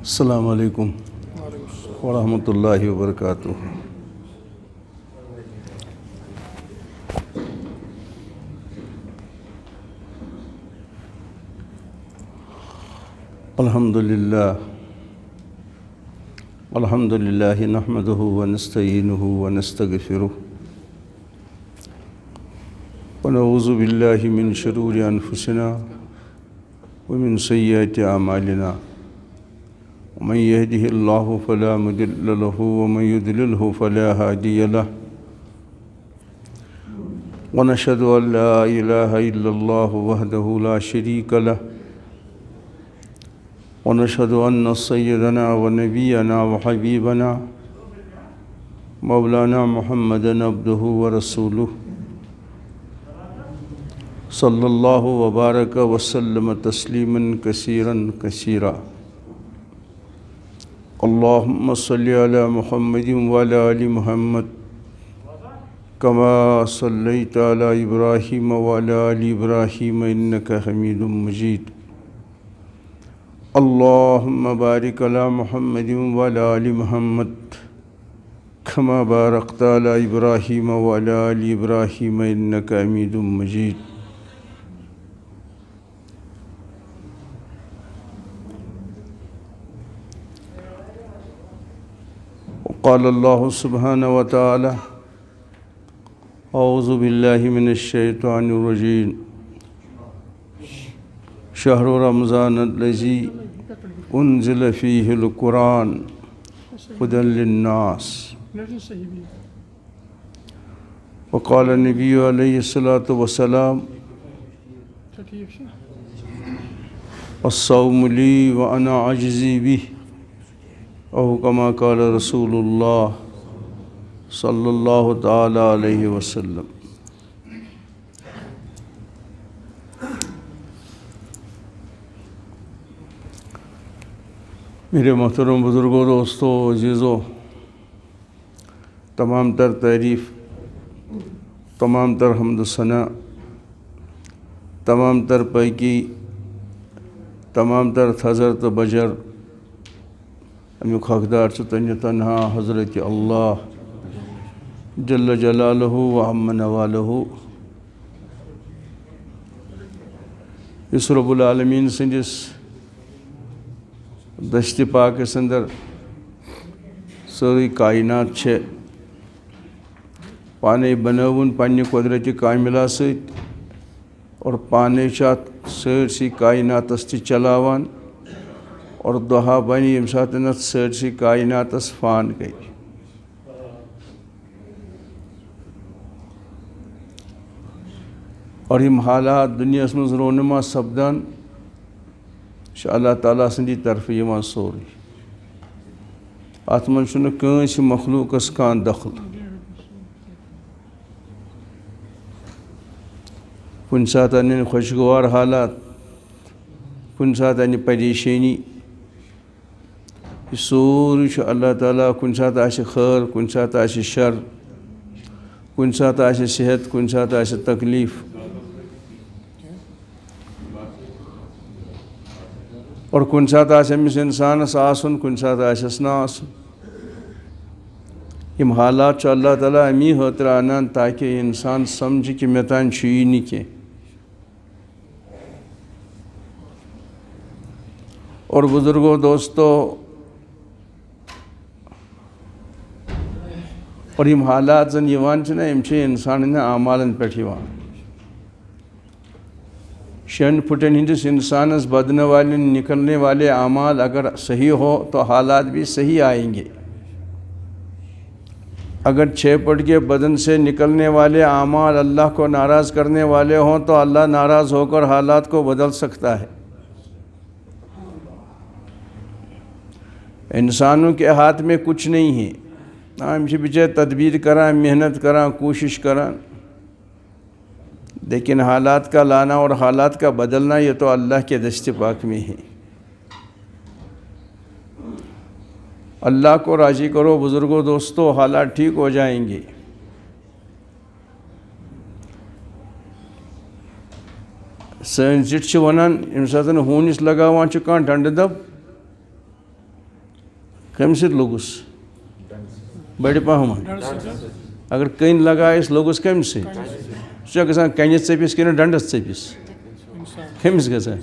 السلام علیکم ورحمۃ اللہ وبرکاتہ۔ الحمد للہ نحمدہ ونستعینہ ونستغفرہ ونعوذ باللہ من شرور انفسنا ومن سیئات اعمالنا من يهده الله فلا مضل له ومن يضلله فلا هادي له ونشهد أن لا إله إلا الله وحده لا شريك له ونشهد أن سيدنا ونبينا وحبيبنا مولانا محمدا عبده ورسوله صلى الله وبارك وسلم تسليما كثيرا كثيرا اللهم صل على محمد وعلى آل محمد كما صليت على إبراهيم وعلى آل إبراهيم إنك حميد مجيد اللهم بارك على محمد وعلى آل محمد كما باركت على إبراهيم وعلى آل إبراهيم إنك حميد مجيد قال الله سبحانه وتعالى أعوذ بالله من الشيطان الرجيم شهر رمضان الذي أنزل فيه القرآن هدى للناس وقال النبي عليه الصلاة والسلام الصوم لي وأنا أجزي به او كما قال رسول اللہ صلی اللہ تعالی علیہ وسلم۔ میرے محترم بزرگوں، دوستوں، عزیزوں، تمام تر تعریف، تمام تر حمد و ثنا، تمام تر پیکی، تمام تر حضرت بجر امیک حقدار چھ تنہ تنہا حضرت اللہ جل جلالہ و عم نوالہ۔ اس رب العالمین سندس دشت پاک اندر ساری کائنات چھ پانے بنون پنہ قدرت کاملہ ست اور پانے چھ سرسی کائنات تہ چلاوان اور دہا بنی یم ساتنت سرسی کائنات فان گئی۔ اور یم حالات دنیا مز رونما سپدان اللہ تعالیٰ سندی طرف یوان سوری، ات من چھنہ کٲنٛسہِ مخلوقس کانٛہہ دخل۔ کُنہِ ساتہٕ انن خوشگوار حالات، کُنہِ ساتہٕ انہِ پریشٲنی، یہ سوری چھُ اللہ تعالیٰ کُنہِ ساتہٕ آسہِ خیر، کُنہِ ساتہٕ آسہِ شر، کُنہِ ساتہٕ آسہِ صحت، کُنہِ ساتہٕ آسہِ تکلیف، اور کُنہِ ساتہٕ آسہِ أمِس اِنسانس آسُن، کُنہِ ساتہٕ آسٮ۪س نہٕ آسُن۔ یِم حالات چھُ اللہ تعالیٰ امی خٲطرٕ اَنان تاکہِ اِنسان سمجھِ کہِ مےٚ تانۍ چھُ یی نہٕ کینٛہہ۔ اور بزرگوں، دوستو، اور یم حالات زن یوان چھنا یم چھِ انسان ہٕنٛدٮ۪ن اعمالن پٮ۪ٹھ یوان۔ شین پھٹن ہندس انسانس بدنے والے نکلنے والے اعمال اگر صحیح ہو تو حالات بھی صحیح آئیں گے۔ اگر 6 پٹ کے بدن سے نکلنے والے اعمال اللہ کو ناراض کرنے والے ہوں تو اللہ ناراض ہو کر حالات کو بدل سکتا ہے۔ انسانوں کے ہاتھ میں کچھ نہیں ہے، ہم بچے تدبیر کران، محنت کران، کوشش کران، لیکن حالات کا لانا اور حالات کا بدلنا یہ تو اللہ کے دست پاک میں ہے۔ اللہ کو راضی کرو بزرگوں، دوستو، حالات ٹھیک ہو جائیں گے۔ سن زٹ ونان یم ساتن ہونس لگاوان کان ڈنڈ دب کمہِ سۭتۍ لوٚگُس بَڑِ پَہمَتھ اگر کٔنۍ لگایَس لوٚگُس کَمہِ سۭتۍ سُہ چھا گژھان کَنہِ ژٔپِس کِنہٕ ڈنٛڈَس ژٔپِس کٔمِس گژھان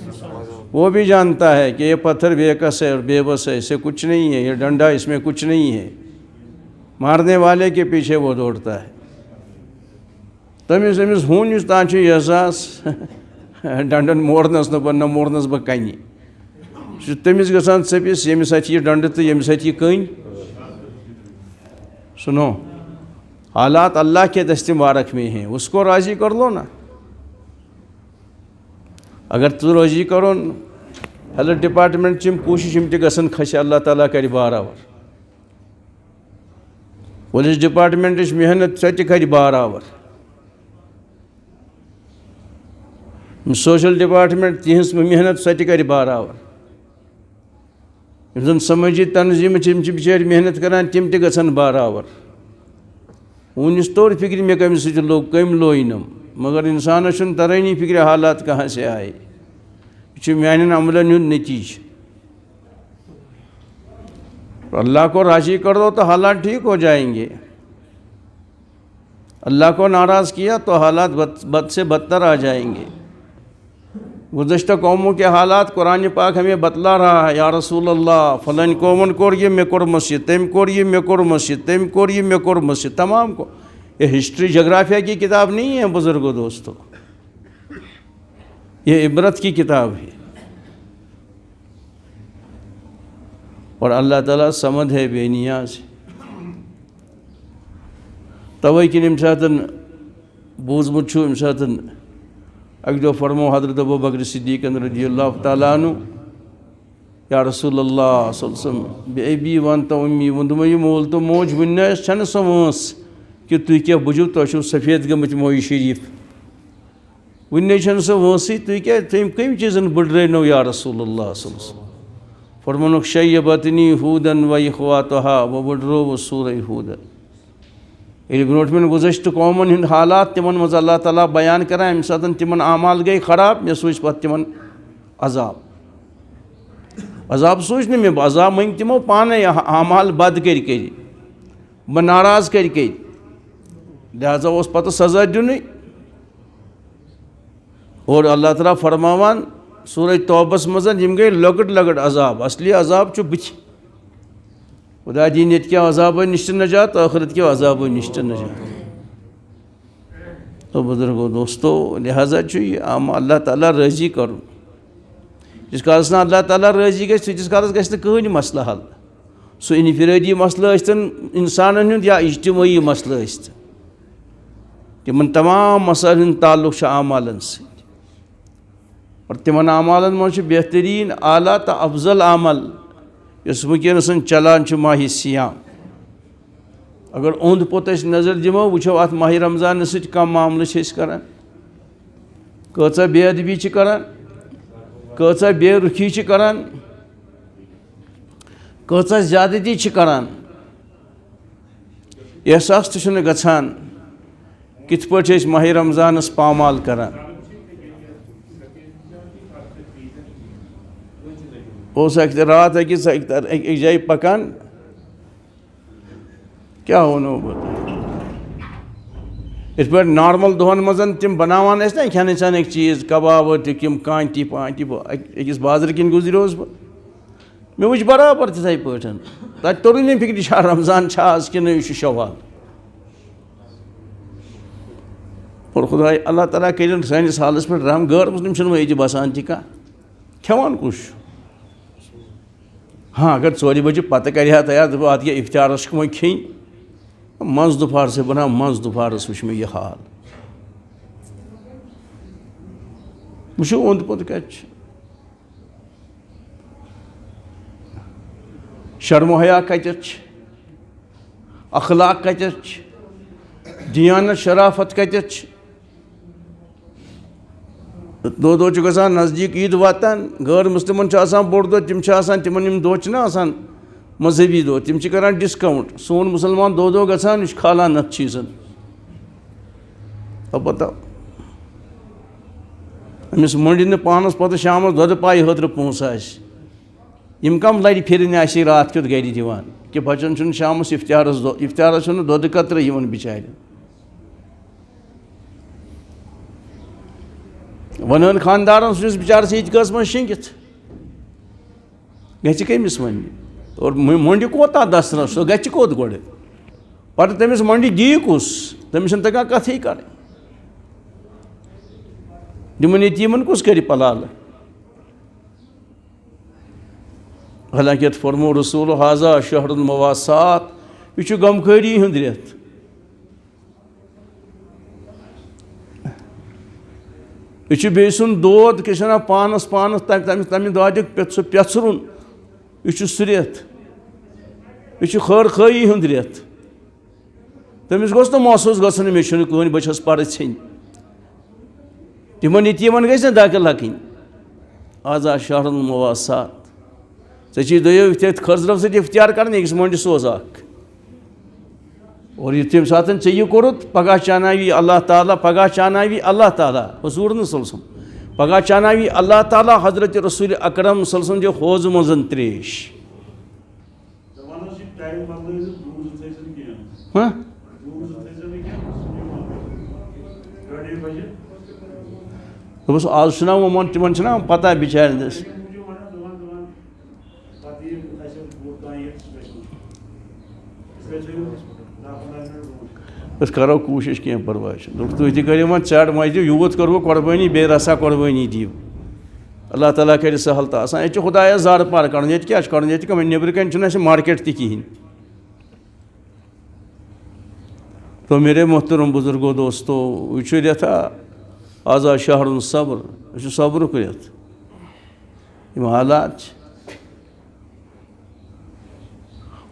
وہ بھی جانتا ہے کہ یہ پتھر بے کس ہے اور بے بس ہے، اس سے کچھ نہیں ہے، یہ ڈنڈا اس میں کچھ نہیں ہے، مارنے والے کے پیچھے وہ دوڑتا ہے. تٔمِس أمِس ہوٗنِس تام چھُ یہِ احساس ڈنڈن مورنَس نہ مورنَس بہٕ کَنہِ، سُہ چھُ تٔمِس گژھان ژٔپِس ییٚمِس اَتھِ یہِ ڈنڈٕ تہٕ ییٚمِس اَتھِ یہِ کٔنۍ. سنو حالات اللہ کے دست مبارک میں ہیں، اس کو راضی کر لو نا. اگر تو راضی کرون ہیلتھ ڈپارٹمنٹ چم کوشش یِم تہِ گژھن کھسہِ اللہ تعالیٰ کَرِ بارآور. پولیس ڈپارٹمنٹٕچ محنت سۄ تہِ کَرِ بارآور. سوشل ڈپارٹمنٹ تِہنٛز محنت سۄ تہِ کَرِ بارآور. یِم زَن سمٲجی تنظیٖمہٕ چھِ یِم چھِ بِچٲرۍ محنت کران تِم تہِ گژھن بارآور. ہوٗنِس توٚر فِکرِ مےٚ کَمہِ سۭتۍ لوٚگ کٔمۍ لوینَم، مگر اِنسانَس چھُنہٕ ترٲنی فِکرِ حالات کہاں سے آئے، یہِ چھُ میانٮ۪ن عملن ہُنٛد نتیٖجہٕ. اللہ کو راضی کر دو تو حالات ٹھیک ہو جائیں گے. اللہ کو ناراض کیا تو حالات بد سے بدتر آ جائیں گے. گزشتہ قوموں کے حالات قرآن پاک ہمیں بتلا رہا ہے. یا رسول اللہ فلن قومن کور یہ مے کور مسجد، تم کور یہ مے کور مسجد، تم کور یہ مے کور مسجد. تمام کو یہ ہسٹری جغرافیہ کی کتاب نہیں ہے بزرگوں دوستو، یہ عبرت کی کتاب ہے. اور اللہ تعالیٰ سمد ہے، بے نیاز ہے. توے کن ییٚمہِ ساتہٕ بوٗزمُت چھُ ییٚمہِ ساتہٕ اَکہِ دۄہ فرمو حضرت ابو بکر صدیق رضی اللہ تعالیٰ عنہ یا رسول اللہ صلی اللہ علیہ وسلم بے ابی وانتا امی، ووٚن دوٚپمو یہِ مول تہٕ موج وٕنہِ چھَنہٕ سۄ وٲنٛس کہ تُہۍ کیٛاہ بوٗزِو تۄہہِ چھُو سفید گٔمٕتۍ مویہِ شریٖف، وٕنہِ چھَنہٕ سۄ وٲنٛسٕے تُہۍ کیٛاہ تٔمۍ کٔمۍ چیٖزن بٔڈرٲونو یا رسول اللہ صلی اللہ علیہ وسلم. فرمونُکھ شیبتنی ہوٗدن و اخواتہا و بٔڈرووُس سورہ ہوٗدن. ییٚلہِ برونٛٹھمٮ۪ن گُزشتہٕ قومن ہٕنٛدۍ حالات تِمن منٛز اللہ تعالیٰ بیان کران، اَمہِ ساتہٕ تِمن اعمال گٔے خراب، مےٚ سوٗزۍ پتہٕ تِمن عذاب. عذاب سوٗزۍ نہٕ مےٚ، عذاب منٛگۍ تِمو پانے اعمال بد کٔرۍ بہٕ ناراض کٔرۍ لہٰذا اوس پتہٕ سزا دِینُے. اور اللہ تعالیٰ فرماوان سورہ توبس منٛز یِم گٔے لۄکٕٹۍ لۄکٕٹۍ عذاب، اصلی عذاب چھُ بٕتھِ. خدا دِیِن ییٚتہِ کیٚو عذابو نِش تہِ نجات، ٲخرت کیٚو عذابو نِش تہِ نجات. تو بزرگو دوستو لہٰذا چھُ یہِ اللہ تعالیٰ رٲضی کرُن. ییٖتِس کالس نہٕ اللہ تعالیٰ رٲضی گژھِ تیٖتِس کالس گژھِ نہٕ کٕہٕنۍ مسلہٕ حل. سُہ انفرٲدی مسلہٕ ٲسۍتن اِنسانن ہُنٛد یا اجتمٲعی مسلہٕ ٲسۍتن، تِمن تمام مسٲیلن ہُنٛد تعلق چھُ اعمالن سۭتۍ. اور تِمن اعمالن منٛز چھُ بہتریٖن اعلیٰ تہٕ افضل عمل یُس وٕنکیٚنس چلان چھُ ماہِ سیام. اگر اوٚنٛد پوٚت أسۍ نظر دِمو وٕچھو اتھ ماہِ رمضانس سۭتۍ کم معاملہٕ چھِ أسۍ کران، کۭژاہ بے ادبی چھِ کران، کۭژاہ بے رُخی چھِ کران، کۭژاہ زیادتی چھِ کران. احساس تہِ چھُنہٕ گژھان کِتھ پٲٹھۍ چھِ أسۍ ماہِ رمضانس پامال کران. اوس اکہِ رات أکِس جایہِ پکان، کیٛاہ وَنو بہٕ تۄہہِ، یِتھ پٲٹھۍ نارمل دۄہن منٛز تِم بناوان ٲسۍ نا کھٮ۪نہٕ چٮ۪نٕکۍ چیٖز، کبابہٕ تہِ تِم کانتی پانتی. أکِس بازرٕ کِنۍ گُزریوس بہٕ، مےٚ وٕچھ برابر تِتھَے پٲٹھۍ. تَتہِ توٚرُے نہٕ فِکرِ چھا رمضان چھا آز کِنہٕ یہِ چھُ شوال. اور خداے اللہ تعالیٰ کٔرِنۍ سٲنِس حالس پٮ۪ٹھ رحم. غٲر مُسلِم چھِنہٕ وۄنۍ ییٚتہِ بسان تہِ کانٛہہ، کھٮ۪وان کُس چھُ. ہاں اگر 4 بجے پتہٕ کرِ ہا تیار دَپہٕ اَتھ گٔے اِفطارس چھِ وۄنۍ کھیٚنۍ، منٛزٕ دُپھارسٕے بناو منٛزٕ دُپھارس وٕچھ مےٚ یہِ حال. وٕچھو اوٚنٛد پوٚت کتہِ چھُ. شرم و حیا کتٮ۪تھ چھِ، اخلاق کتٮ۪تھ چھِ، دیانت شرافت کتٮ۪تھ چھِ. دۄہ دۄہ چھُ گژھان نزدیٖک عیٖد واتان، غٲر مُسلمن چھُ آسان بوٚڑ دۄہ، تِم چھِ آسان تِمن یِم دۄہ چھِنہ آسان مذہبی دۄہ، تِم چھِ کران ڈسکاوُنٹ. سون مُسلمان دۄہ دۄہ گژھان یہِ چھُ کھالان اَتھ چیٖزن. البتہ أمِس مٔنٛڈِ نہٕ پانس پتہٕ شامس دۄدٕ پایہِ خٲطرٕ پونٛسہٕ آسہِ، یم کم لڑِ پھرنہِ آسہِ رات کیُتھ گرِ دِوان کہ بچن چھُنہٕ شامس افتیارس چھُنہٕ دۄدٕ قطرٕ یِوان بِچارٮ۪ن ونان خاندارن سُہ چھُس بِچارس عیٖدگاہس منٛز شیٚنگِتھ گژھِ کٔمِس وَننہِ اور مۄنٛڈِ کوتاہ دسرس سُہ گژھِ کوٚت گۄڈٕ پتہٕ تٔمِس مۄنٛڈِ دِیہِ کُس تٔمِس چھُنہٕ تگان کتھٕے کرٕنۍ یِمن یتیٖمن کُس کرِ پلالہٕ حالانکہ یتھ فرمو رسول حاضہ شہر المواسات یہ چھُ غمخٲری ہُنٛد رٮ۪تھ یہ چھُ بیٚیہِ سُنٛد دود کیٛاہ چھِ وَنان پانس تمہِ دۄدیُک سُہ پٮ۪ژھرُن یہ چھُ سُہ رٮ۪تھ یہ چھُ خٲر خٲیی ہُنٛد رٮ۪تھ تٔمِس گوٚژھ نہٕ محسوٗس گژھُن مےٚ چھُنہٕ کٕہٕنۍ بہٕ چھَس پرٕ ژھیٚنۍ تِمن یتیٖمن گژھِ نہ دَکہٕ لَگٕنۍ آزا شہر المواسات ژےٚ چھُے دۄیو خٔزرو سۭتۍ اختیار کران أکِس مۄنٛڈِ سوز اکھ اور یہِ تَمہِ ساتہٕ ژےٚ یہِ کوٚرُتھ پگاہ چاناوی اللہ تعالیٰ پگاہ چاناوی اللہ تعالیٰ حضوٗر صلی اللہ علیہ وسلم پگاہ چاناوی اللہ تعالیٰ حضرت رسول اکرم صلی اللہ علیہ وسلم حوض منٛز تریش دوٚپُس آز چھُنہ وۄنۍ تِمن چھِنہ پتہ بِچارٮ۪ن أسۍ کرو کوٗشِش کینٛہہ پرواے چھُنہٕ دوٚپُکھ تُہۍ تہِ کٔرِو وۄنۍ ژَڈ ماجہِ دِیِو یوٗت کوٚروٕ قۄربٲنی بیٚیہِ رژھا قۄربٲنی دِیِو اللہ تعالیٰ کرِ سہل تہٕ آسان ییٚتہِ چھُ خۄدایس زارٕ پار کَڑُن ییٚتہِ کیٛاہ چھُ کَڑُن ییٚتہِ کَم نیٚبرٕ کَنۍ چھُنہٕ اَسہِ مارکیٹ تہِ کِہیٖنۍ تو میرے محترم بُزرگو دوستو یہِ چھُ رٮ۪تھا آزا شہر صبر یہِ چھُ صبرُک رٮ۪تھ یِم حالات چھِ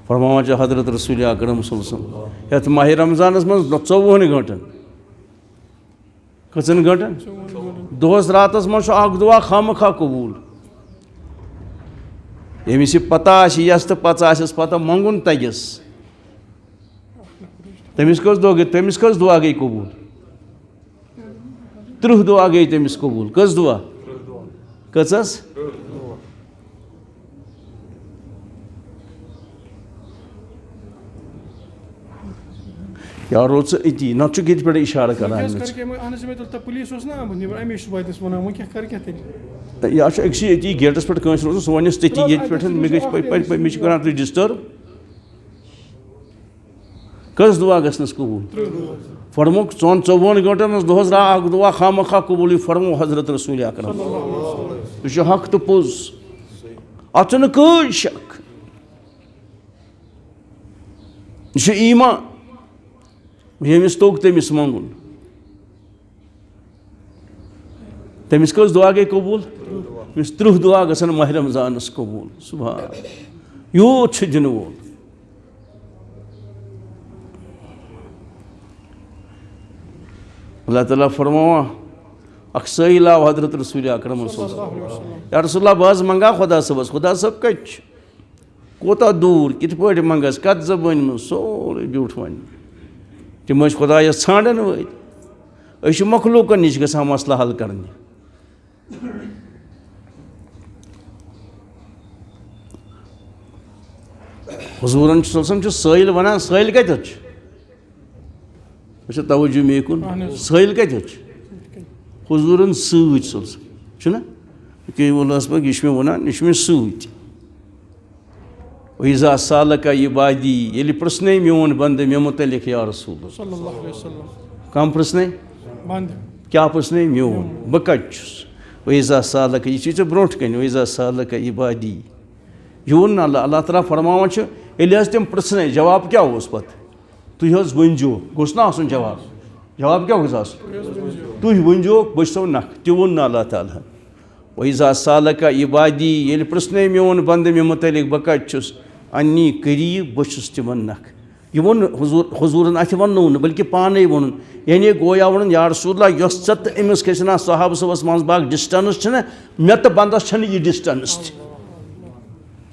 فرماوان چھِ حضرت رسول اکرم صلی اللہ علیہ وسلم یتھ ماہِ رمضانس منٛز 24 گٲنٛٹن کٔژن گٲنٛٹن دۄہس راتس منٛز چھُ اکھ دُعا خامخواہ قبوٗل ییٚمِس یہِ پتہ آسہِ یس تہٕ پژھ آسٮ۪س پتہ منٛگُن تگٮ۪س تٔمِس کٔژ دُعا گٔے قبوٗل 30 دُعا گٔے تٔمِس قبوٗل کٔژ دُعا کٔژس یا روٗد سُہ أتی نتہٕ چھُکھ ییٚتہِ پٮ۪ٹھ اِشارٕ کران یا چھُ أکسٕے أتی گیٹس پٮ۪ٹھ کٲنٛسہِ روزُن سُہ وَنٮ۪س تٔتی ییٚتہِ پٮ۪ٹھ مےٚ گژھِ مےٚ چھِ کران تُہۍ ڈِسٹٲرٕب کٔژ دُعا گژھنَس قبوٗل فرمووُکھ ژۄن 24 گٲنٛٹن منٛز دۄہس اکھ دُعا خامخواہ قبوٗل یہِ فرموو حضرت رسول اکرم یہِ چھُ حق تہٕ پوٚز اتھ چھُنہٕ کٕہٕنۍ شک یہِ چھُ ایٖمان ییٚمِس توٚگ تٔمِس منٛگُن تٔمِس کٔژ دُعا گٔے قبوٗل ییٚمِس 30 دُعا گژھن ماہِ رمضانس قبوٗل سُبحان یوٗت چھُ دِنہٕ وول اللہ تعالیٰ فرماوان اکھ سٲیِل آو حضرت رسول اکرم صلی اللہ علیہ وسلم یا رسول اللہ بہٕ حظ منٛگہا خۄدا صٲبس خۄدا صٲب کتہِ چھُ کوتاہ دوٗر کِتھ پٲٹھۍ منٛگس کتھ زبٲنۍ منٛز سورُے بیوٗٹھ وَنہِ تِم ٲسۍ خۄدایس ژھانڈان وٲلۍ أسۍ چھِ مخلوٗقن نِش گژھان مسلہٕ حل کرنہِ حضوٗرن صلی اللہ علیہ وسلم چھُ سٲیِل ونان سٲیِل کتٮ۪تھ چھُ اچھا توجہ مے کُن سٲیِل کتٮ۪تھ چھُ حضوٗرن سۭتۍ صلی اللہ علیہ وسلم چھُنہ ییٚکیٛاہ ووٚنہس بہٕ یہِ چھُ مےٚ ونان یہِ چھُ مےٚ سۭتۍ ویٖزا سالکا عبادی ییٚلہِ پرٛژھنے میون بنٛدٕ مےٚ مُتعلق یا رسول کم پرٛژھنے کیٛاہ پرٛژھنے میون بہٕ کتہِ چھُس ویٖزا سالکا یہِ چھُے ژےٚ برونٛٹھ کَنہِ ویٖزا سالکا عبادی یہِ ووٚن نہٕ اللہ تعالیٰ فرماوان چھُ ییٚلہِ حظ تِم پرٛژھنے جواب کیٛاہ اوس پتہٕ تُہۍ حظ ؤنۍزیو گوٚژھ نہ آسُن جواب کیٛاہ گوٚژھ آسُن تُہۍ ؤنۍزیوکھ بہٕ چھُسو نکھٕ تہِ ووٚن نہٕ اللہ تعالیٰ ہن ویٖزا سالکا عبادی ییٚلہِ پرٛژھنے میون بنٛدٕ مےٚ مُتعلق بہٕ کتہِ چھُس انی قریٖب بہٕ چھُس تِمن نکھٕ یہِ ووٚن حضوٗرن اَتھِ وَننو نہٕ بٔلکہِ پانے ووٚنُن یعنی گویا ووٚنُن یا رسول اللہ یۄس ژےٚ تہٕ أمِس کیٛاہ چھِ وَنان صحابہٕ صٲبس منٛز باغ ڈِسٹنٕس چھِنہ مےٚ تہٕ بنٛدس چھنہٕ یہِ ڈِسٹنٕس تہِ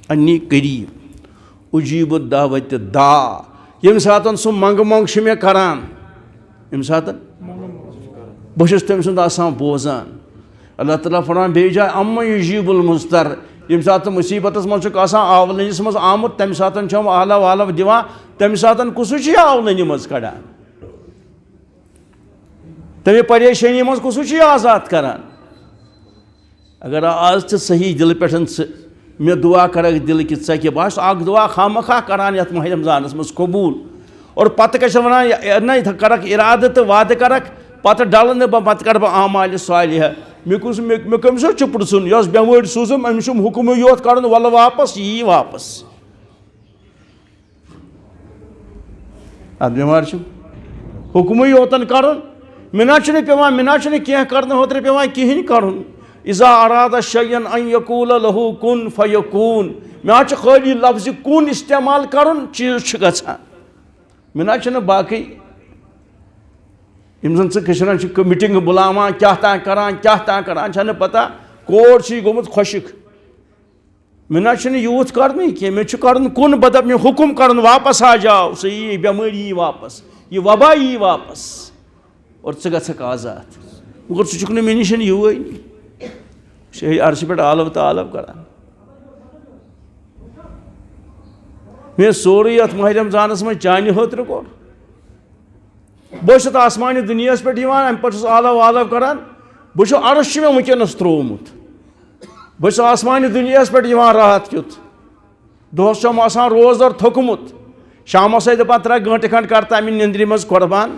انی قریٖب اُجیٖب دعوتِ دا ییٚمہِ ساتہٕ سُہ منٛگہٕ چھُ مےٚ کران ییٚمہِ ساتہٕ بہٕ چھُس تٔمۍ سُنٛد آسان بوزان اللہ تعالیٰ فرماوان بیٚیہِ جایہِ اَمَّ یُجیٖب المُضطر یم سات مصیبت من آولنس مز آمت تمہ سات آلو والو دِوان تمہ سات کس آولنہ مز کڑان تمہ پریشانی مز کس آزاد کران اگر آز ژٕ صحیح دل پہ مے دعا کرک دل کہ ژے بہٕ اکھ دعا خامخواہ کران یتھ ماہ رمضانس مز قبول اور پتہ کیا ونان کرک ارادہ تو وعدہ کرک پتہ ڈل نہ بہٕ پتہ کر بہٕ اعمال صالحہ مے کمس پرژھُن یۄس بٮ۪مٲرۍ سوٗزُم أمِس چھُم حُکمٕے یوت کڑُن وَلہٕ واپس یہِ یی واپس اتھ بٮ۪مارِ چھُم حُکمٕے یوتن کڑُن مِنا چھُنہٕ پیٚوان مِنا چھُنہٕ کینٛہہ کرنہٕ خٲطرٕ پیٚوان کِہیٖنۍ کرُن اذا اراد شيئا ان يقول له كن فيكون مےٚ چھُ خٲلی لفظ کُن استعمال کرُن چیٖز چھُ گژھان مِنا چھُنہٕ باقٕے یم زن ژٕ چھِ میٖٹنٛگ بُلاوان کیٛاہ تام کران چھنہٕ پتہ کور چھُ یہِ گوٚمُت خۄشِک مِنا چھُنہٕ یوٗت کرنٕے کینٛہہ مےٚ چھُ کرُن کُن بدب مےٚ حُکم کرُن واپس آ جاو سُہ یی بٮ۪مٲرۍ یی واپس یہِ وبا یی واپس اور ژٕ گژھکھ آزاد مگر ژٕ چھُکھ نہٕ مےٚ نِش یِوٲنی شہری عرشہِ پٮ۪ٹھ آلو تہٕ آلو کران مےٚ سورُے یتھ ماہ رمضانس منٛز چانہِ خٲطرٕ کوٚر بہٕ چھُس آسمانہِ دُنیاہس پٮ۪ٹھ یِوان امہِ پتہٕ چھُس آلو والو کران بہٕ چھُس عرش چھُ مےٚ وٕنکیٚنس ترٛوومُت بہٕ چھُس آسمانہِ دُنیاہس پٮ۪ٹھ یِوان راتھ کیُتھ دۄہس چھُم آسان روزدر تھوٚکمُت شامس دپان 3 گٲنٛٹہٕ کھنٛڈ کر تہٕ امہِ نیٚنٛدرِ منٛز قۄربان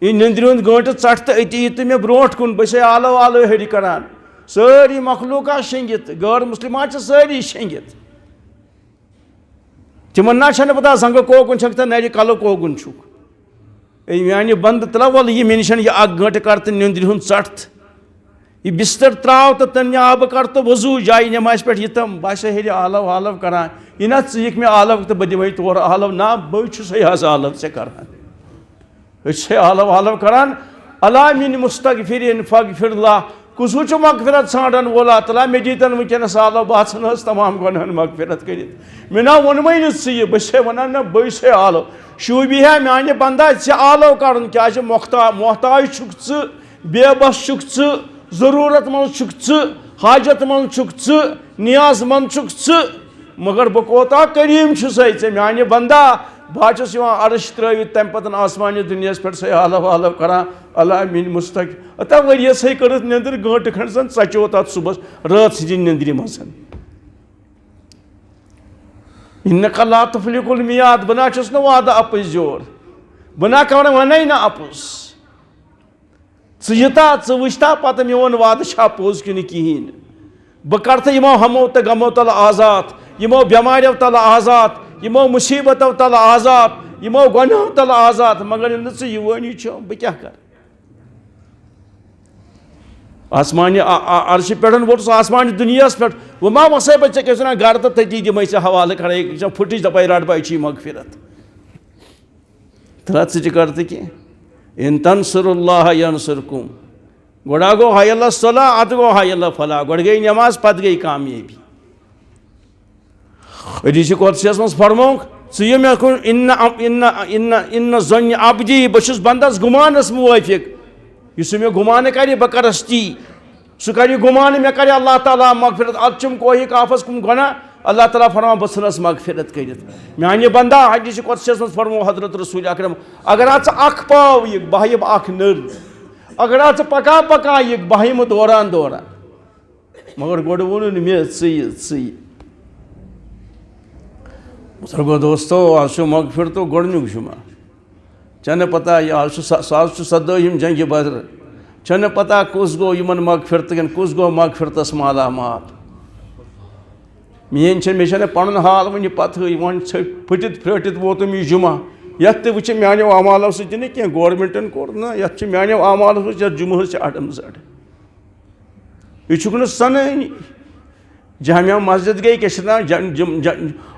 یہِ نیٚنٛدرِ ہُنٛد گٲنٛٹہٕ ژٹھ تہٕ أتی یہِ تہٕ مےٚ برونٛٹھ کُن بہٕ چھسے آلو والو ہیٚرِ کران سٲری مخلوٗقات شیٚنگِتھ غٲر مُسلمان چھِ سٲری شیٚنگِتھ تِمن نا چھنہٕ پتہ زنٛگہٕ کوکُن چھکھ تہٕ نرِ کلہٕ کوکُن چھُکھ اے میانہِ بنٛدٕ تُلہ وَلہٕ یہِ مےٚ نِش یہِ 1 گٲنٛٹہٕ کر تہٕ نیٚنٛدرِ ہُنٛد ژٹھ یہِ بستر تراو تہٕ تٔنہِ آبہٕ کر تہٕ وضوٗ جایہِ نٮ۪مازِ پٮ۪ٹھ یہِ تہٕ بہٕ آسے ہیٚرِ آلو والو کران یہِ نا ژٕ یِکھ مےٚ آلو تہٕ بہٕ دِمے تورٕ آلو نا بٕے چھُسے حظ آلو ژےٚ کران أسۍ چھِسے آلو والو کران اللہ مِن مستغفرین فغفر لہ کُس چھُ مغفرت ژھانڈن وول تعالیٰ مےٚ دیٖتن وٕنکیٚنس آلو بہٕ ژھٕنہٕ حظ تمام گۄنہن مغفرت کٔرِتھ مےٚ نا ووٚنمٕے نہٕ ژٕ یہِ بہٕ چھسے ونان نہ بٕے چھُسے آلو شوٗبی ہے میانہِ بندا ژےٚ آلو کرُن کیازِ محتاج چھُکھ ژٕ بے بس چھُکھ ژٕ ضروٗرت منٛز چھُکھ ژٕ حاجت منٛز چھُکھ ژٕ نیاز منٛد چھُکھ ژٕ مگر بہٕ کوتاہ کریٖم چھُسے ژےٚ میانہِ بندا بہٕ چھُس یِوان عرش ترٲوِتھ تمہِ پتہٕ آسمانہِ دُنیاہس پٮ۪ٹھ سۄے آلو والو کران اللہ میٖن مستق اتا ؤریس ہے کٔرٕتھ نیٚنٛدٕر گٲنٛٹہٕ کھنٛڈ زن ژچیو تتھ صُبحس رٲژ سٕنٛزِ نیٚنٛدرِ منٛز اِنَّکَ لا تُفلِحُ المیاد بہٕ نا چھُس نہٕ وعدٕ اپُز یور بہٕ نا کرٕ ونے نہٕ اپُز ژٕ یِتا ژٕ وٕچھتا پتہٕ میون وعدٕ چھا پوٚز کِنہٕ کِہیٖنۍ بہٕ کرتھٕ یِمو ہمو تہٕ غمو تلہٕ آزاد یِمو بٮ۪ماریو تلہٕ آزاد یِمو مُصیٖبتو تلہٕ آزاد یِمو گۄنہو تلہٕ آزاد مگر ییٚلہِ نہٕ ژٕ یِوٲنی چھُم بہٕ کیٛاہ کرٕ آسمانہِ عرشہِ پٮ۪ٹھ ووتُس آسمانہِ دُنیاہس پٮ۪ٹھ وۄنۍ ما وسے بہٕ ژےٚ کیٛاہ چھُ ونان گرٕ تہٕ تٔتی دِمے ژےٚ حوالہٕ کرے یہِ چھےٚ پھٕٹٕج دپے رٹ بے چھِ مغفرت ترٛا ژٕ تہِ کر تہٕ کینٛہہ اِن تنصروا اللہ ینصرکُم گۄڈٕ گوٚو حی اللہ صلح ادٕ گوٚو حی اللہ فلاح گۄڈٕ گٔے نٮ۪ماز پتہٕ گٔے کامیٲبی حدیٖثِ قۄدسِیَس منٛز فرمووُکھ ژٕ یہِ مےٚ کُن اِنَّ ظۄنہِ عبدی بہٕ چھُس بنٛدس گُمانس موٲفِق یُس سُہ مےٚ گُمانہٕ کرِ بہٕ کرس تی سُہ کرِ گُمانہٕ مےٚ کرِ اللہ تعالیٰ مغفرت ادٕ چھُم کوہہِ کافس کُن گۄناہ اللہ تعالیٰ فرمان بہٕ ژھٕنس مغفرت کٔرِتھ میانہِ بندا حدیٖثِ قۄدسِیَس منٛز فرموو حضرت رسوٗلِ اکرم اگر ژٕ اکھ پاو یِکھ بہٕ ہایِم اکھ نٔر اگر ژٕ پکان پکان یِکھ بہٕ ہایمہٕ دوران دوران مگر گۄڈٕ ووٚنُن مےٚ ژٕ یہِ بُزرگو دوستو آز چھُ مغفرتُک گۄڈنیُک جُمعہ چھنہٕ پتہ یہِ آز چھُ سُہ آز چھُ 17ہِم جنگہِ بدر چھنہٕ پتہ کُس گوٚو یِمن مغفرتہٕ کُس گوٚو مغفرتس مالا مال مےٚ چھنہٕ پنُن حال وٕنہِ پتہٕے وۄنۍ پھٕٹِتھ پھرٛٲٹِتھ ووتُم یہِ جُمعہ یتھ تہِ وٕچھِ میانیو اعمالو سۭتۍ نہٕ کینٛہہ گورمینٹن کوٚر نہٕ یتھ چھِ میانیو اعمالو سۭتۍ یتھ جُمعہس چھِ اڈم زڈ یہِ چھُکھ نہٕ سنٲنی جامع مسجد گٔے کیٛاہ چھِ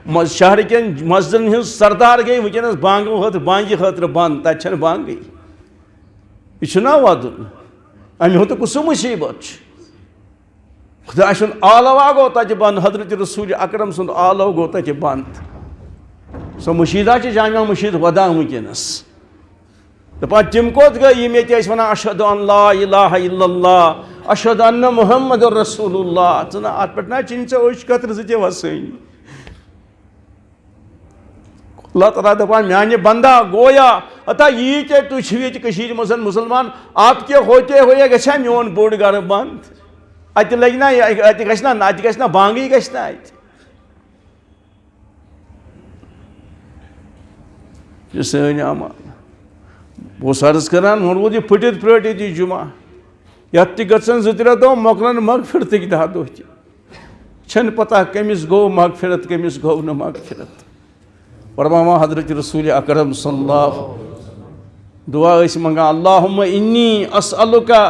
ونان شہرٕ کٮ۪ن مسجدن ہٕنٛز سردار گٔے وٕنکیٚنس بانٛگہِ خٲطرٕ بنٛد تتہِ چھنہٕ بانٛگٕے یہِ چھُنا ودُن امہِ ہُنٛد کُس مُصیٖبت چھُ خۄداے سُنٛد آلوا گوٚو تتہِ بنٛد حضرت رسوٗلِ اکرم سُنٛد آلو گوٚو تتہِ بنٛد سۄ مُشیٖدا چھِ جامع مٔشیٖد ودان وٕنکیٚنس دپان تِم کوٚت گٔے یِم ییٚتہِ ٲسۍ ونان اشہدُ ان لا الہ الا اللہ اشہد ان محمد رسول اللہ ژٕ ات پٮ۪ٹھ نا چِنۍ ژےٚ أچھ قطرٕ زٕ تہِ وسٲنی اللہ تعالیٰ دپان میانہِ بندہ گویا اتا یی ژےٚ تُہۍ چھِو ییٚتہِ کٔشیٖرِ منٛز مُسلمان آپ کے ہوتے ہوئے گژھِ میون بوٚڑ گرٕ بنٛد اتہِ لگہِ نا اتہِ گژھِ نا اتہِ گژھِ نا بانگٕے گژھِ نا اتہِ یہ سٲنۍ اعمال بہٕ اوسُس عرض کران وۄنۍ روٗد یہِ پھٕٹِتھ پرٛٲٹِتھ یہِ جُمعہ یتھ تہِ گژھن 2-3 دۄہ مۄکلن مغفرتٕکۍ 10 دۄہ تہِ چھنہٕ پتہ کٔمِس گوٚو مغفرت کٔمِس گوٚو نہٕ مغفرت فرماوان حضرت رسول اکرم صلی اللہ دعا ٲسۍ منگان اللہم انی اسألُکا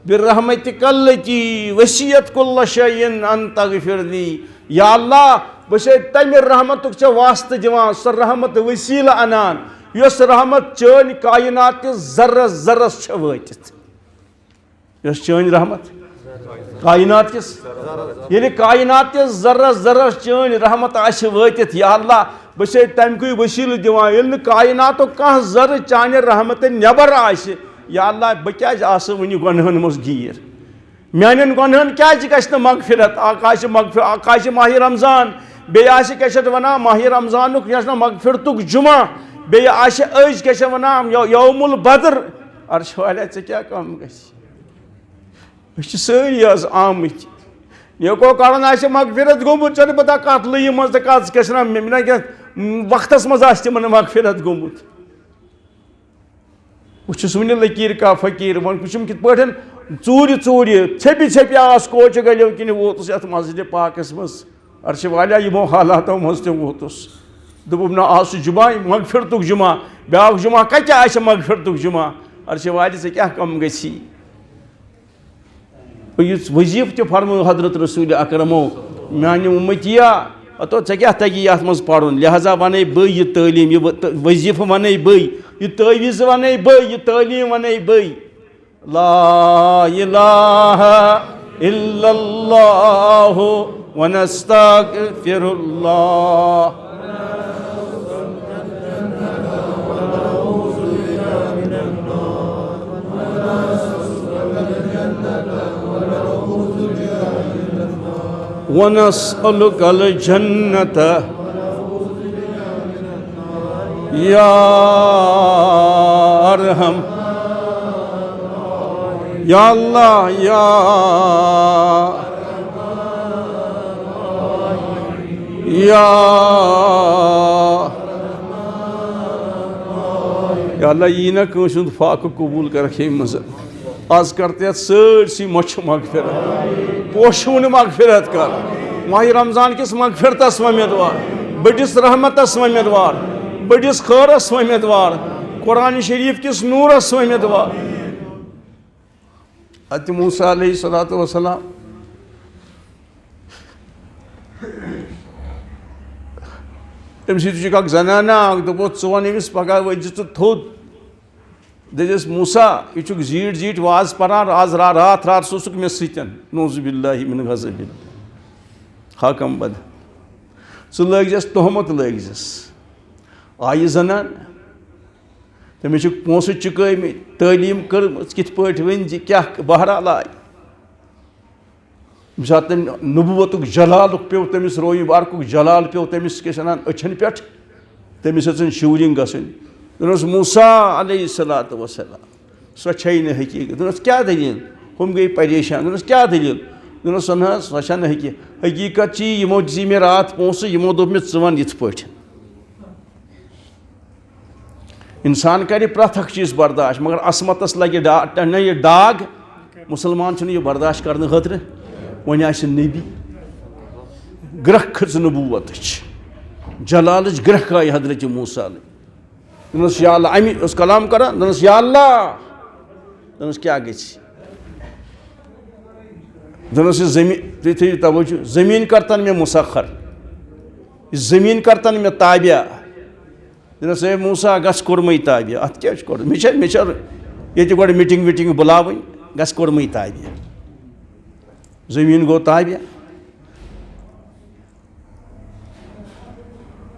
برحمتک التی وسعت کل شیء ان تغفر لی یا اللہ بہٕ چھسے تمہِ رحمتُک ژےٚ واسطہٕ دِوان سۄ رحمت وسیٖلہٕ انان یۄس رحمت چٲنۍ کائناتِس ذرس ذرس چھےٚ وٲتِتھ یۄس چٲنۍ رحمت کائنات کِس ییٚلہِ کائناتِس ذرس ذرس چٲنۍ رحمت آسہِ وٲتِتھ یا اللہ بہٕ چھسے تمہِ کُے وسیٖلہٕ دِوان ییٚلہِ نہٕ کائناتُک کانٛہہ ذرٕ چانہِ رحمتہٕ نٮ۪بر آسہِ یا اللہ بہٕ کیازِ آسہٕ وٕنہِ گۄنہن منٛز گیٖر میانٮ۪ن گۄنہن کیازِ گژھِ نہٕ مغفرت اکھ آسہِ ماہِ رمضان بیٚیہِ آسہِ کیٛاہ چھِ اتھ وَنان ماہِ رمضانُک یہِ چھُنہ مغفرتُک جُمعہ بیٚیہِ آسہِ أزۍ کیٛاہ چھِ وَنان یوم البدر عرش والیہ ژےٚ کیٛاہ کَم گژھِ أسۍ چھِ سٲری آز آمٕتۍ نیکو کَرُن آسہِ مغفرت گوٚمُت ژےٚ نہٕ پتہ کتھ لٕیہِ منٛز تہٕ کتھ کیٛاہ چھِ وَنان مےٚ کینٛہہ وقتس منٛز آسہِ تِمن مغفرت گوٚمُت بہٕ چھُس وٕنہِ لٔکیٖر کا فقیٖر وۄنۍ وٕچھُم کِتھ پٲٹھۍ ژوٗرِ ژھیٚپہِ ژھیٚپہِ آس کوچہِ گلیو کِنہِ ووتُس یتھ مسجدِ پاکس منٛز عرشِ والیہ یِمو حالاتو منٛز تہِ ووتُس دوٚپُم نہ آز چھُ جُمعہ مغفرتُک جُمعہ بیٛاکھ جُمعہ کتہِ آسہِ مغفرتُک جُمعہ عرشِ والیہ ژےٚ کیٛاہ کم گژھی یُس وظیٖفہٕ تہِ فرمٲو حضرت رسول اکرمو میانہِ اُمتیا ہتو ژےٚ کیٛاہ تگی یتھ منٛز پرُن لہذا ونے بٕے یہِ تعلیٖم یہِ وظیٖفہٕ ونے بٕے یہِ تعویٖذ ونے بٕے یہِ تعلیٖم ونے بٕے لا الہ الا اللہ ونستغفر اللہ ونسألک الجنة یا ارحم یا اللہ یا اللہ یی نہ کٲنٛسہِ ہُنٛد فاقہٕ قبوٗل کرکھ ییٚمہِ منٛز آز کر تہٕ یتھ سٲرسٕے مۄچھِ مغفرت پوشوٗنہٕ مغفرت کر ماہِ رمضان کِس مغفرتس وۄمیدوار بٔڑِس رحمتس وۄمیدوار بٔڑِس خٲرس وۄمیدوار قرآنِ شریٖف کِس نوٗرس وۄمیدوار اتہِ موسیٰ علیہ الصلوٰۃ والسلام تٔمِس یُتھُے اکھ زنانہ آکھ دوٚپُس ژٕ وَن أمِس پگاہ ؤتھۍ زِ ژٕ تھوٚد دٔپزِس موسیٰ یہِ چھُکھ زیٖٹھۍ زیٖٹھۍ واز پران آز راتھ سوٗزُکھ مےٚ سۭتۍ نعوذ باللہ من غضب اللہ حاکم بد ژٕ لٲگزٮ۪س تہمت لٲگزٮ۪س آیہِ زنان تٔمِس چھِکھ پونٛسہٕ چُکٲمٕتۍ تعلیٖم کٔرمٕژ کِتھ پٲٹھۍ ؤنۍ زِ کیٛاہ بہرحال آے ییٚمہِ ساتہٕ تٔمۍ نبوتُک جلالُک پیوٚو تٔمِس روی بارکُک جلال پیوٚو تٔمِس کیٛاہ چھِ وَنان أچھَن پٮ۪ٹھ تٔمِس ہیٚژٕن شِورِنٛگ گژھٕنۍ دوٚپنَس موسیٰ علیہ الصلوٰۃ والسلام سۄ چھے نہٕ حقیٖقت دوٚپنَس کیٛاہ دٔلیٖل ہُم گٔے پریشان دوٚپنَس کیٛاہ دٔلیٖل دوٚپنَس سۄ نہ حظ سۄ چھَنہٕ حقیٖقت چھِ یِمو دِژی مےٚ راتھ پونٛسہٕ یِمو دوٚپ مےٚ ژٕ وَن یِتھ پٲٹھۍ اِنسان کَرِ پرٛٮ۪تھ اکھ چیٖز برداش مگر عصمتس لگہِ نہ یہِ ڈاگ مُسلمان چھُنہٕ یہِ برداش کرنہٕ خٲطرٕ وۄنۍ آسہِ نبی گرٛکھ کھٔژ نبوتٕچ جلالٕچ گرٛکھ آیہِ حضرتِ موسیٰ علیہ دوٚپنَس یا اللہ اَمہِ اوس کلام کران دوٚپنَس یا اللہ دوٚپنَس کیٛاہ گژھِ دوٚپنَس یہِ زٔمیٖن تُہۍ تھٲیِو توجہ زٔمیٖن کر تن مےٚ مُسخر یہِ زٔمیٖن کر تن مےٚ تابع دوٚپنَس ہے موسیٰ گژھ کوٚرمٕے تابع اَتھ کیٛاہ چھُ کوٚرمُت مےٚ چھا ییٚتہِ گۄڈٕ میٖٹِنٛگ وِٹِنٛگ بُلاوٕنۍ گژھ کوٚرمٕے تابع زٔمیٖن گوٚو تابع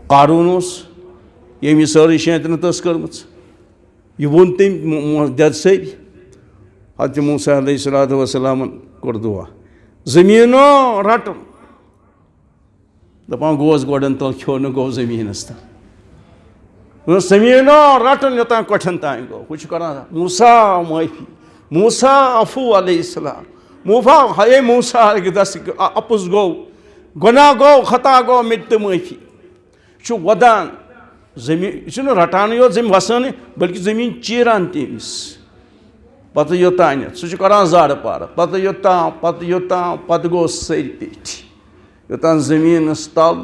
قاروٗن اوس ییٚمہِ یہِ سٲرٕے شیطنت ٲس کٔرمٕژ یہِ ووٚن تٔمۍ دٮ۪د صٲبۍ حضرت موسیٰ علیہ السلام کوٚر دُعا زٔمیٖنو رَٹُن دَپان گوس گۄڈَن تل کھیوٚو نہٕ گوٚو زٔمیٖنَس تل زٔمیٖنو رَٹُن یوٚتام کۄٹھٮ۪ن تانۍ گوٚو ہُہ چھُ کران موسیٰ معٲفی موسیٰ عفو علیہ السلام اے موسیٰ دَس اَپُز گوٚو گۄناہ گوٚو خطا گوٚو مےٚ دِ تہٕ معٲفی یہِ چھُ وَدان زٔمیٖن یہِ چھُنہٕ رَٹانٕے یوت زٔمیٖن وَسانٕے بٔلکہِ زٔمیٖن چیران تہِ أمِس پتہٕ یوٚتانٮ۪تھ سُہ چھُ کران زارٕ پارٕ پتہٕ یوٚتام پتہٕ گوٚو سٔرۍ پیٚٹھۍ یوٚتام زٔمیٖنَس تل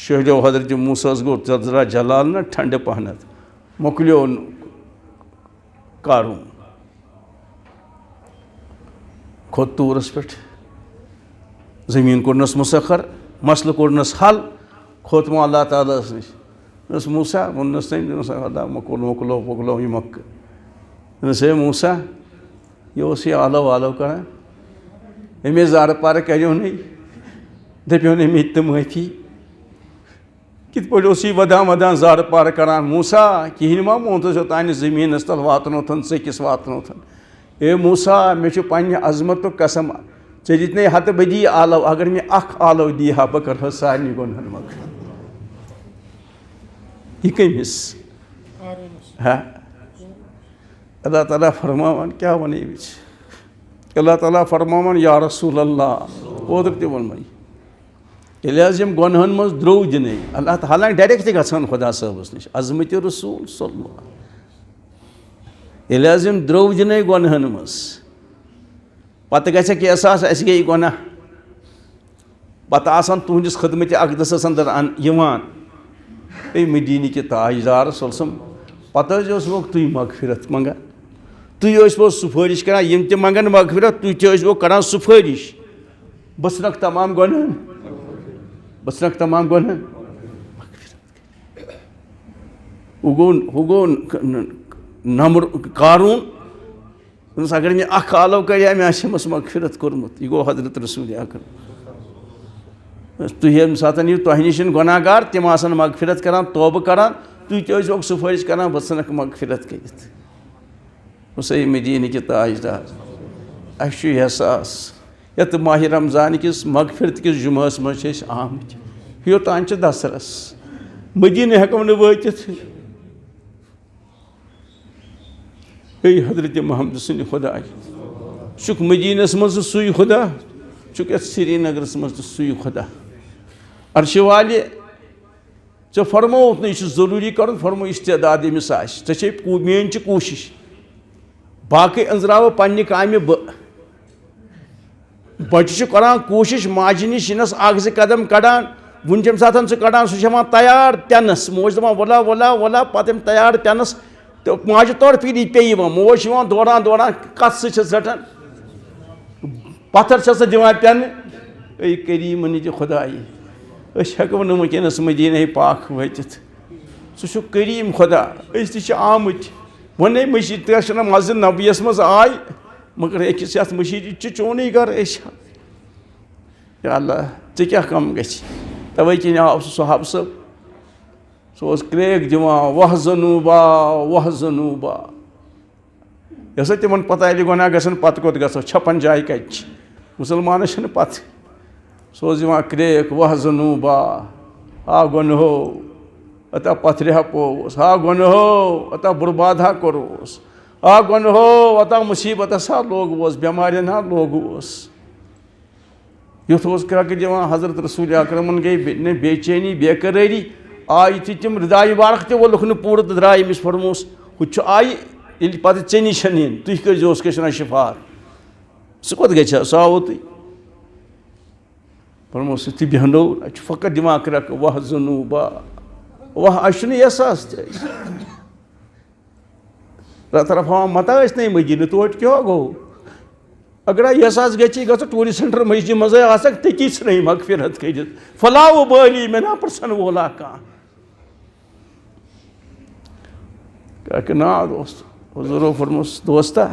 شہلیو حضرت موسیٰ ہَس گوٚو ذرا جلال نہ ٹھنڈٕ پہنتھ مۄکلیو کَرُن کھوٚت توٗرَس پٮ۪ٹھ زٔمیٖن کوٚرنَس مُسخر مسلہٕ کوٚرنَس حل کھوٚت وۄنۍ اللہ تعالیٰ ہَس نِش دوٚپنَس موسیٰ ووٚننَس تٔمۍ دوٚپنَس اللہ مۄکلو یہِ مۄکہٕ دوٚپنَس ہے موسیٰ یہِ اوس یہِ آلو والو کران أمۍ زارٕ پارٕ کریو نَے دَپیو نَے مےٚ دِ تہٕ معٲفی کِتھ پٲٹھۍ اوس یہِ وَدان زارٕ پارٕ کران موسیٰ کِہیٖنۍ ما مونتھَس یوٚتانۍ نہٕ زٔمیٖنَس تل واتنوتھن ژٔکِس واتنوتھن اے موسیٰ مےٚ چھُ پنٛنہِ عظمتُک قسم ژےٚ دِتۍ ہتہٕ بٔدی آلو اگر مےٚ اکھ آلو دی ہا بہٕ کرٕ ہا سارنٕے گۄنہَن مغفرت یہِ کٔمِس اللہ تعالیٰ فرماوان کیٛاہ وَنَے بہٕ اللہ تعالیٰ فرماوان یا رسول اللہ اوترٕ تہِ ووٚنمَے ییٚلہِ حظ یِم گۄنہَن منٛز درٛوٚو دِنَے اللہ تعالیٰ حالانکہِ ڈایریکٹ تہِ گژھان خۄدا صٲبَس نِش عظمتِ رسوٗل صلی اللہ ییٚلہِ حظ یِم درٛوٚو دِنَے گۄنہَن منٛز پتہٕ گژھٮ۪کھ احساس اَسہِ گٔے گۄناہ پتہٕ آسان تُہٕنٛدِس خدمتِ اقدسَس انٛدر یِوان اے مدیٖنٕکہِ تاجدار صلسم پتہٕ حظ ٲسوُکھ تُہۍ مغفرت منٛگان تُہۍ ٲسوٕ سُفٲرِش کران یِم تہِ منٛگان مغفرت تُہۍ تہِ ٲسوٕ کران سُفٲرِش بہٕ ژھٕنَکھ تمام گۄنہَن ہُہ گوٚو نمبر قارون دوٚپنَس اگر مےٚ اکھ آلو کرِ ہا مےٚ آسہِ أمِس مغفرت کوٚرمُت یہِ گوٚو حضرت رسوٗلِ اکرم تُہۍ ییٚمہِ ساتہٕ یِیِو تۄہہِ نِش گۄناہ گار تِم آسان مغفرت کران توبہٕ کران تُہۍ تہِ ٲسۍوُکھ سُفٲرِش کران بہٕ ژھٕنَکھ مغفرت کٔرِتھ صحیح مدیٖنٕکہِ تاجدار اَسہِ چھُ احساس یَتھ ماہِ رمضان کِس مغفرت کِس جُمعس منٛز چھِ أسۍ آمٕتۍ یوٚتانۍ چھِ دَسرس مدیٖنہٕ ہٮ۪کو نہٕ وٲتِتھ ہے حضرت محمد سٕنٛدِ خۄداے چھُکھ مدیٖنَس منٛز تہِ سُے خۄدا چھُکھ یَتھ سرینگرَس منٛز تہِ سُے خۄدا عرشہِ والہِ ژےٚ فرمووُتھ نہٕ یہِ چھُ ضروٗری کَرُن فرمو اِستعداد ییٚمِس آسہِ ژےٚ چھے میٲنۍ چھِ کوٗشِش باقٕے أنٛزراوٕ پننہِ کامہِ بہٕ بَچہِ چھُ کران کوٗشِش ماجہِ نِش یِنَس اکھ زٕ قدم کڑان وُنہِ ییٚمہِ ساتہٕ سُہ کڑان سُہ چھُ ہٮ۪وان تیار پٮ۪نَس موج دَپان وَلا پتہٕ یِم تیار پٮ۪نَس تہٕ ماجہِ طور فِکرِ یہِ پیٚیہِ وۄنۍ موج چھِ یِوان دوران کَتھ سۭتۍ چھَس رَٹان پتھر چھَس سۄ دِوان پٮ۪نہٕ اے کریٖمٕنہِ تہِ خۄدایہِ أسۍ ہٮ۪کو نہٕ وٕنکیٚنَس مدیٖنَے پاک وٲتِتھ ژٕ چھُکھ کریٖم خۄدا أسۍ تہِ چھِ آمٕتۍ وۄنۍ مٔشیٖد تہِ چھِنہ مسجد نبویَس منٛز آے مگر أکِس یَتھ مٔشیٖد یہِ چھُ چونُے گرٕ أسۍ یا اللہ ژےٚ کیٛاہ کَم گژھِ تَوَے کِنۍ آو سُہ صحابہٕ صٲب سُہ اوس کرٛیک دِوان وَہ زنوٗبا یۄس سا تِمن پتہ ییٚلہِ گۄناہ گژھن پتہٕ کوٚت گژھو چھپن جایہِ کَتہِ چھِ مُسلمانس چھنہٕ پتہ سُہ اوس دِوان کرٛیک وَہ زنوٗبا آ گۄنہو اَتا پتھرِ ہا پووُس ہا گۄنہو اَتا بُرباد ہا کوٚروُس آ گۄنہو اَتا مُصیٖبتس ہا لوگوُس بٮ۪مارٮ۪ن ہا لوگوُس یُتھ اوس کرٛٮ۪کہٕ دِوان حضرت رسوٗلِ اکرمن گٔے بے چینی بے قرٲری آیہِ یُتھُے تِم رِدایہِ وارق تہِ وولُکھ نہٕ پوٗرٕ تہٕ درٛاے أمِس فرمووُس ہُہ تہِ چھُ آیہِ ییٚلہِ پتہٕ ژےٚ نِش یِن تُہۍ کٔرۍزِہوس کیٛاہ چھِ وَنان شِفار سُہ کوٚت گژھِ ہا سُہ آوُتٕے فرمووُس یُتھُے بیٚہنو اَتہِ چھُ فقط دِوان کرٛٮ۪کہٕ وَہ زنوٗبا وَہ اَسہِ چھُنہٕ احساس تہِ رَتہٕ رَفاوان متا ٲسۍ نَے مدیٖنہٕ تویتہِ کیٛاہ گوٚو اگر احساس گژھی گژھو ٹوٗرِسٹ سینٹر مسجد منٛزٕے آسکھ تٔتی ژھٕنَے مغفرت کٔرِتھ فلاح بٲلی مےٚ نا پرٛژھن وولا کانٛہہ کرٛٮ۪کہٕ ناد اوس حضوٗرو فرمووُس دوستا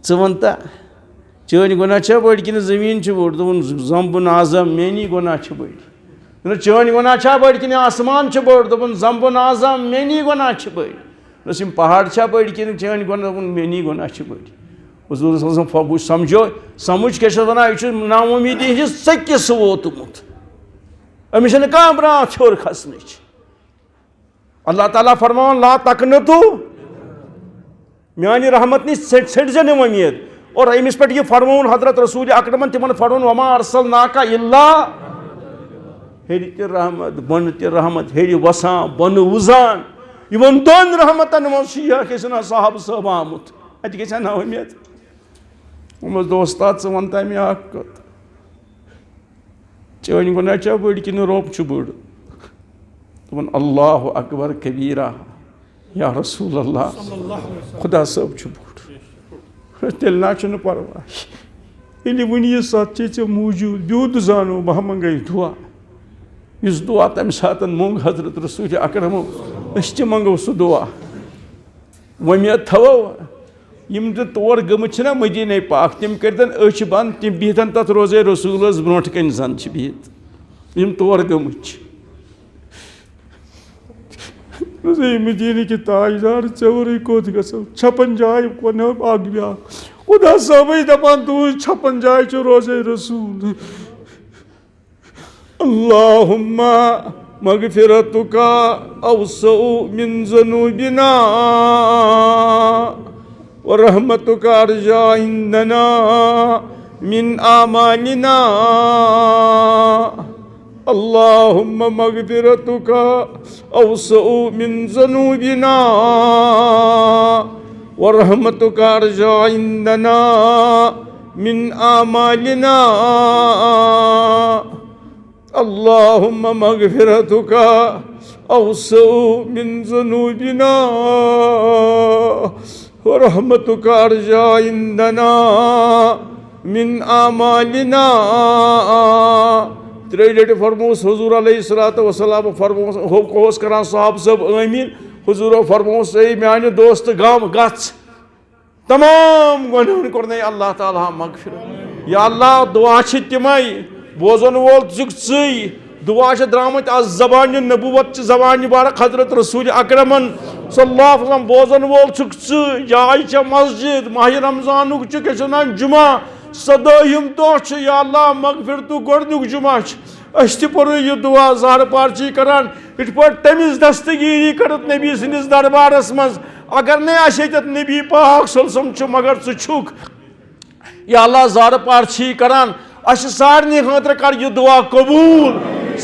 ژٕ وَن تا چٲنۍ گۄناہ چھا بٔڑۍ کِنہٕ زٔمیٖن چھِ بوٚڑ دوٚپُن زَمبُن اعظم میٛٲنی گۄناہ چھِ بٔڑۍ دوٚپُن چٲنۍ گۄناہ چھا بٔڑۍ کِنہٕ آسمان چھِ بوٚڑ دوٚپُن زَمبُن اعظم میٛٲنی گۄناہ چھِ بٔڑۍ بس یِم پہاڑ چھا بٔڑۍ کِنہٕ چٲنۍ گۄناہ میٛٲنی گۄناہ چھِ بٔڑۍ حضوٗر صلی اللہ علیہ وسلم سمجھو سمجھ کیٛاہ چھِ وَنان یہِ چھُ نا اُمیٖدی ہِنٛدِس ژٔکِس ووتمُت أمِس چھَنہٕ کانٛہہ برٛانٛتھ ہیوٚر کھسنٕچ اللہ تعالیٰ فرماوان لا تقنطو میٛانہِ رحمت نِش ژھٔٹۍزِ نہٕ وۄمید اور أمِس پٮ۪ٹھ یہِ فرمووُن حضرت رسوٗلِ اکرمن تِمن فرمووُن وما ارسلناک الا ہیٚرِ تہِ رحمت بۄنہٕ تہِ رحمت ہیٚرِ وسان بۄنہٕ وُزان یِمن دۄن رحمتن منٛز چھُ یہِ گژھِ نا صاحب صٲب آمُت اَتہِ گژھِ ہا نا وۄمید دوٚپمَس دوستا ژٕ وَن تہٕ مےٚ اکھ کَتھ چٲنۍ گۄناہ چھا بٔڑۍ کِنہٕ رۄب چھُ بوٚڑ دوٚپُن اللہ اکبر کبیٖرا یا رسول اللہ خدا صٲب چھُ بوٚڑ تیٚلہِ نا چھُنہٕ پرواے ییٚلہِ وٕنہِ یہِ سَتھ چھے ژےٚ موٗجوٗد بیٚود زانو بہٕ منٛگَے دُعا یُس دُعا تَمہِ ساتہٕ موٚنٛگ حضرت رسوٗلِ اکرمو أسۍ تہِ منٛگو سُہ دُعا وۄمید تھاوو یِم تہِ تور گٔمٕتۍ چھِنا مدیٖنے پاک تِم کٔرۍتَن أچھ بنٛد تِم بِہتَن تَتھ روزے رسوٗلَس برونٛٹھ کَنۍ زَن چھِ بِہِتھ یِم تور گٔمٕتۍ چھِ مدیٖنٕکۍ تاجدار ژےٚ ورٲے کوٚت گژھو چھپن جاے وَنہو اکھ بیٛاکھ خدا صٲبٕے دَپان تُہٕنٛز چھپن جاے چھِ روزے رسوٗل اللہُمَّ مغفرتُک اوسع من ذنوٗبنا ورحمتُک ارجا عندنا من اعمالنا اللہُمَّ مغفرتُک اوسع من ذنوٗبنا ورحمتُک ارجا عندنا من اعمالنا اللہُمَّ مغفرتُک اوسع من ذنوٗبنا ورحمتُک ارجا عندنا من اعمالنا ترٛیٚیہِ لٹہِ فرمووُس حضوٗر علیہ الصلوٰۃ وسلام فرمووُس اوس کران صاحب صٲب آمیٖن حضوٗرو فرمووُس ہے میانہِ دوستہٕ غم گژھ تمام گۄنہن کوٚرنَے اللہ تعالیٰ مغفرت یا اللہ دُعا چھِ تِمے بوزن وول چھُکھ ژٕے دُعا چھِ درٛامٕتۍ آز زبانہِ نبوت چہِ زبانہِ مُبارک حضرت رسوٗلِ اکرمن صلی اللہ علیہ وسلم بوزن وول چھُکھ ژٕ جاے چھےٚ مسجد ماہِ رمضانُک چھُ کیٛاہ چھِ وَنان جُمعہ 17ہِم دۄہ چھِ یا اللہ مغفرتُک گۄڈنیُک جُمعہ چھُ أسۍ تہِ پوٚرُے یہِ دُعا زارٕ پار چھِ کران یِتھ پٲٹھۍ تٔمِس دستگیٖری کٔرٕتھ نبی سٕنٛدِس دربارس منٛز اگر نَے آسہِ ییٚتٮ۪تھ نبی پاک صلی اللہ علیہ وسلم چھُ مگر ژٕ چھُکھ یا اللہ زارٕ پار چھِ کران اَسہِ سارنٕے خٲطرٕ کر یہِ دُعا قبوٗل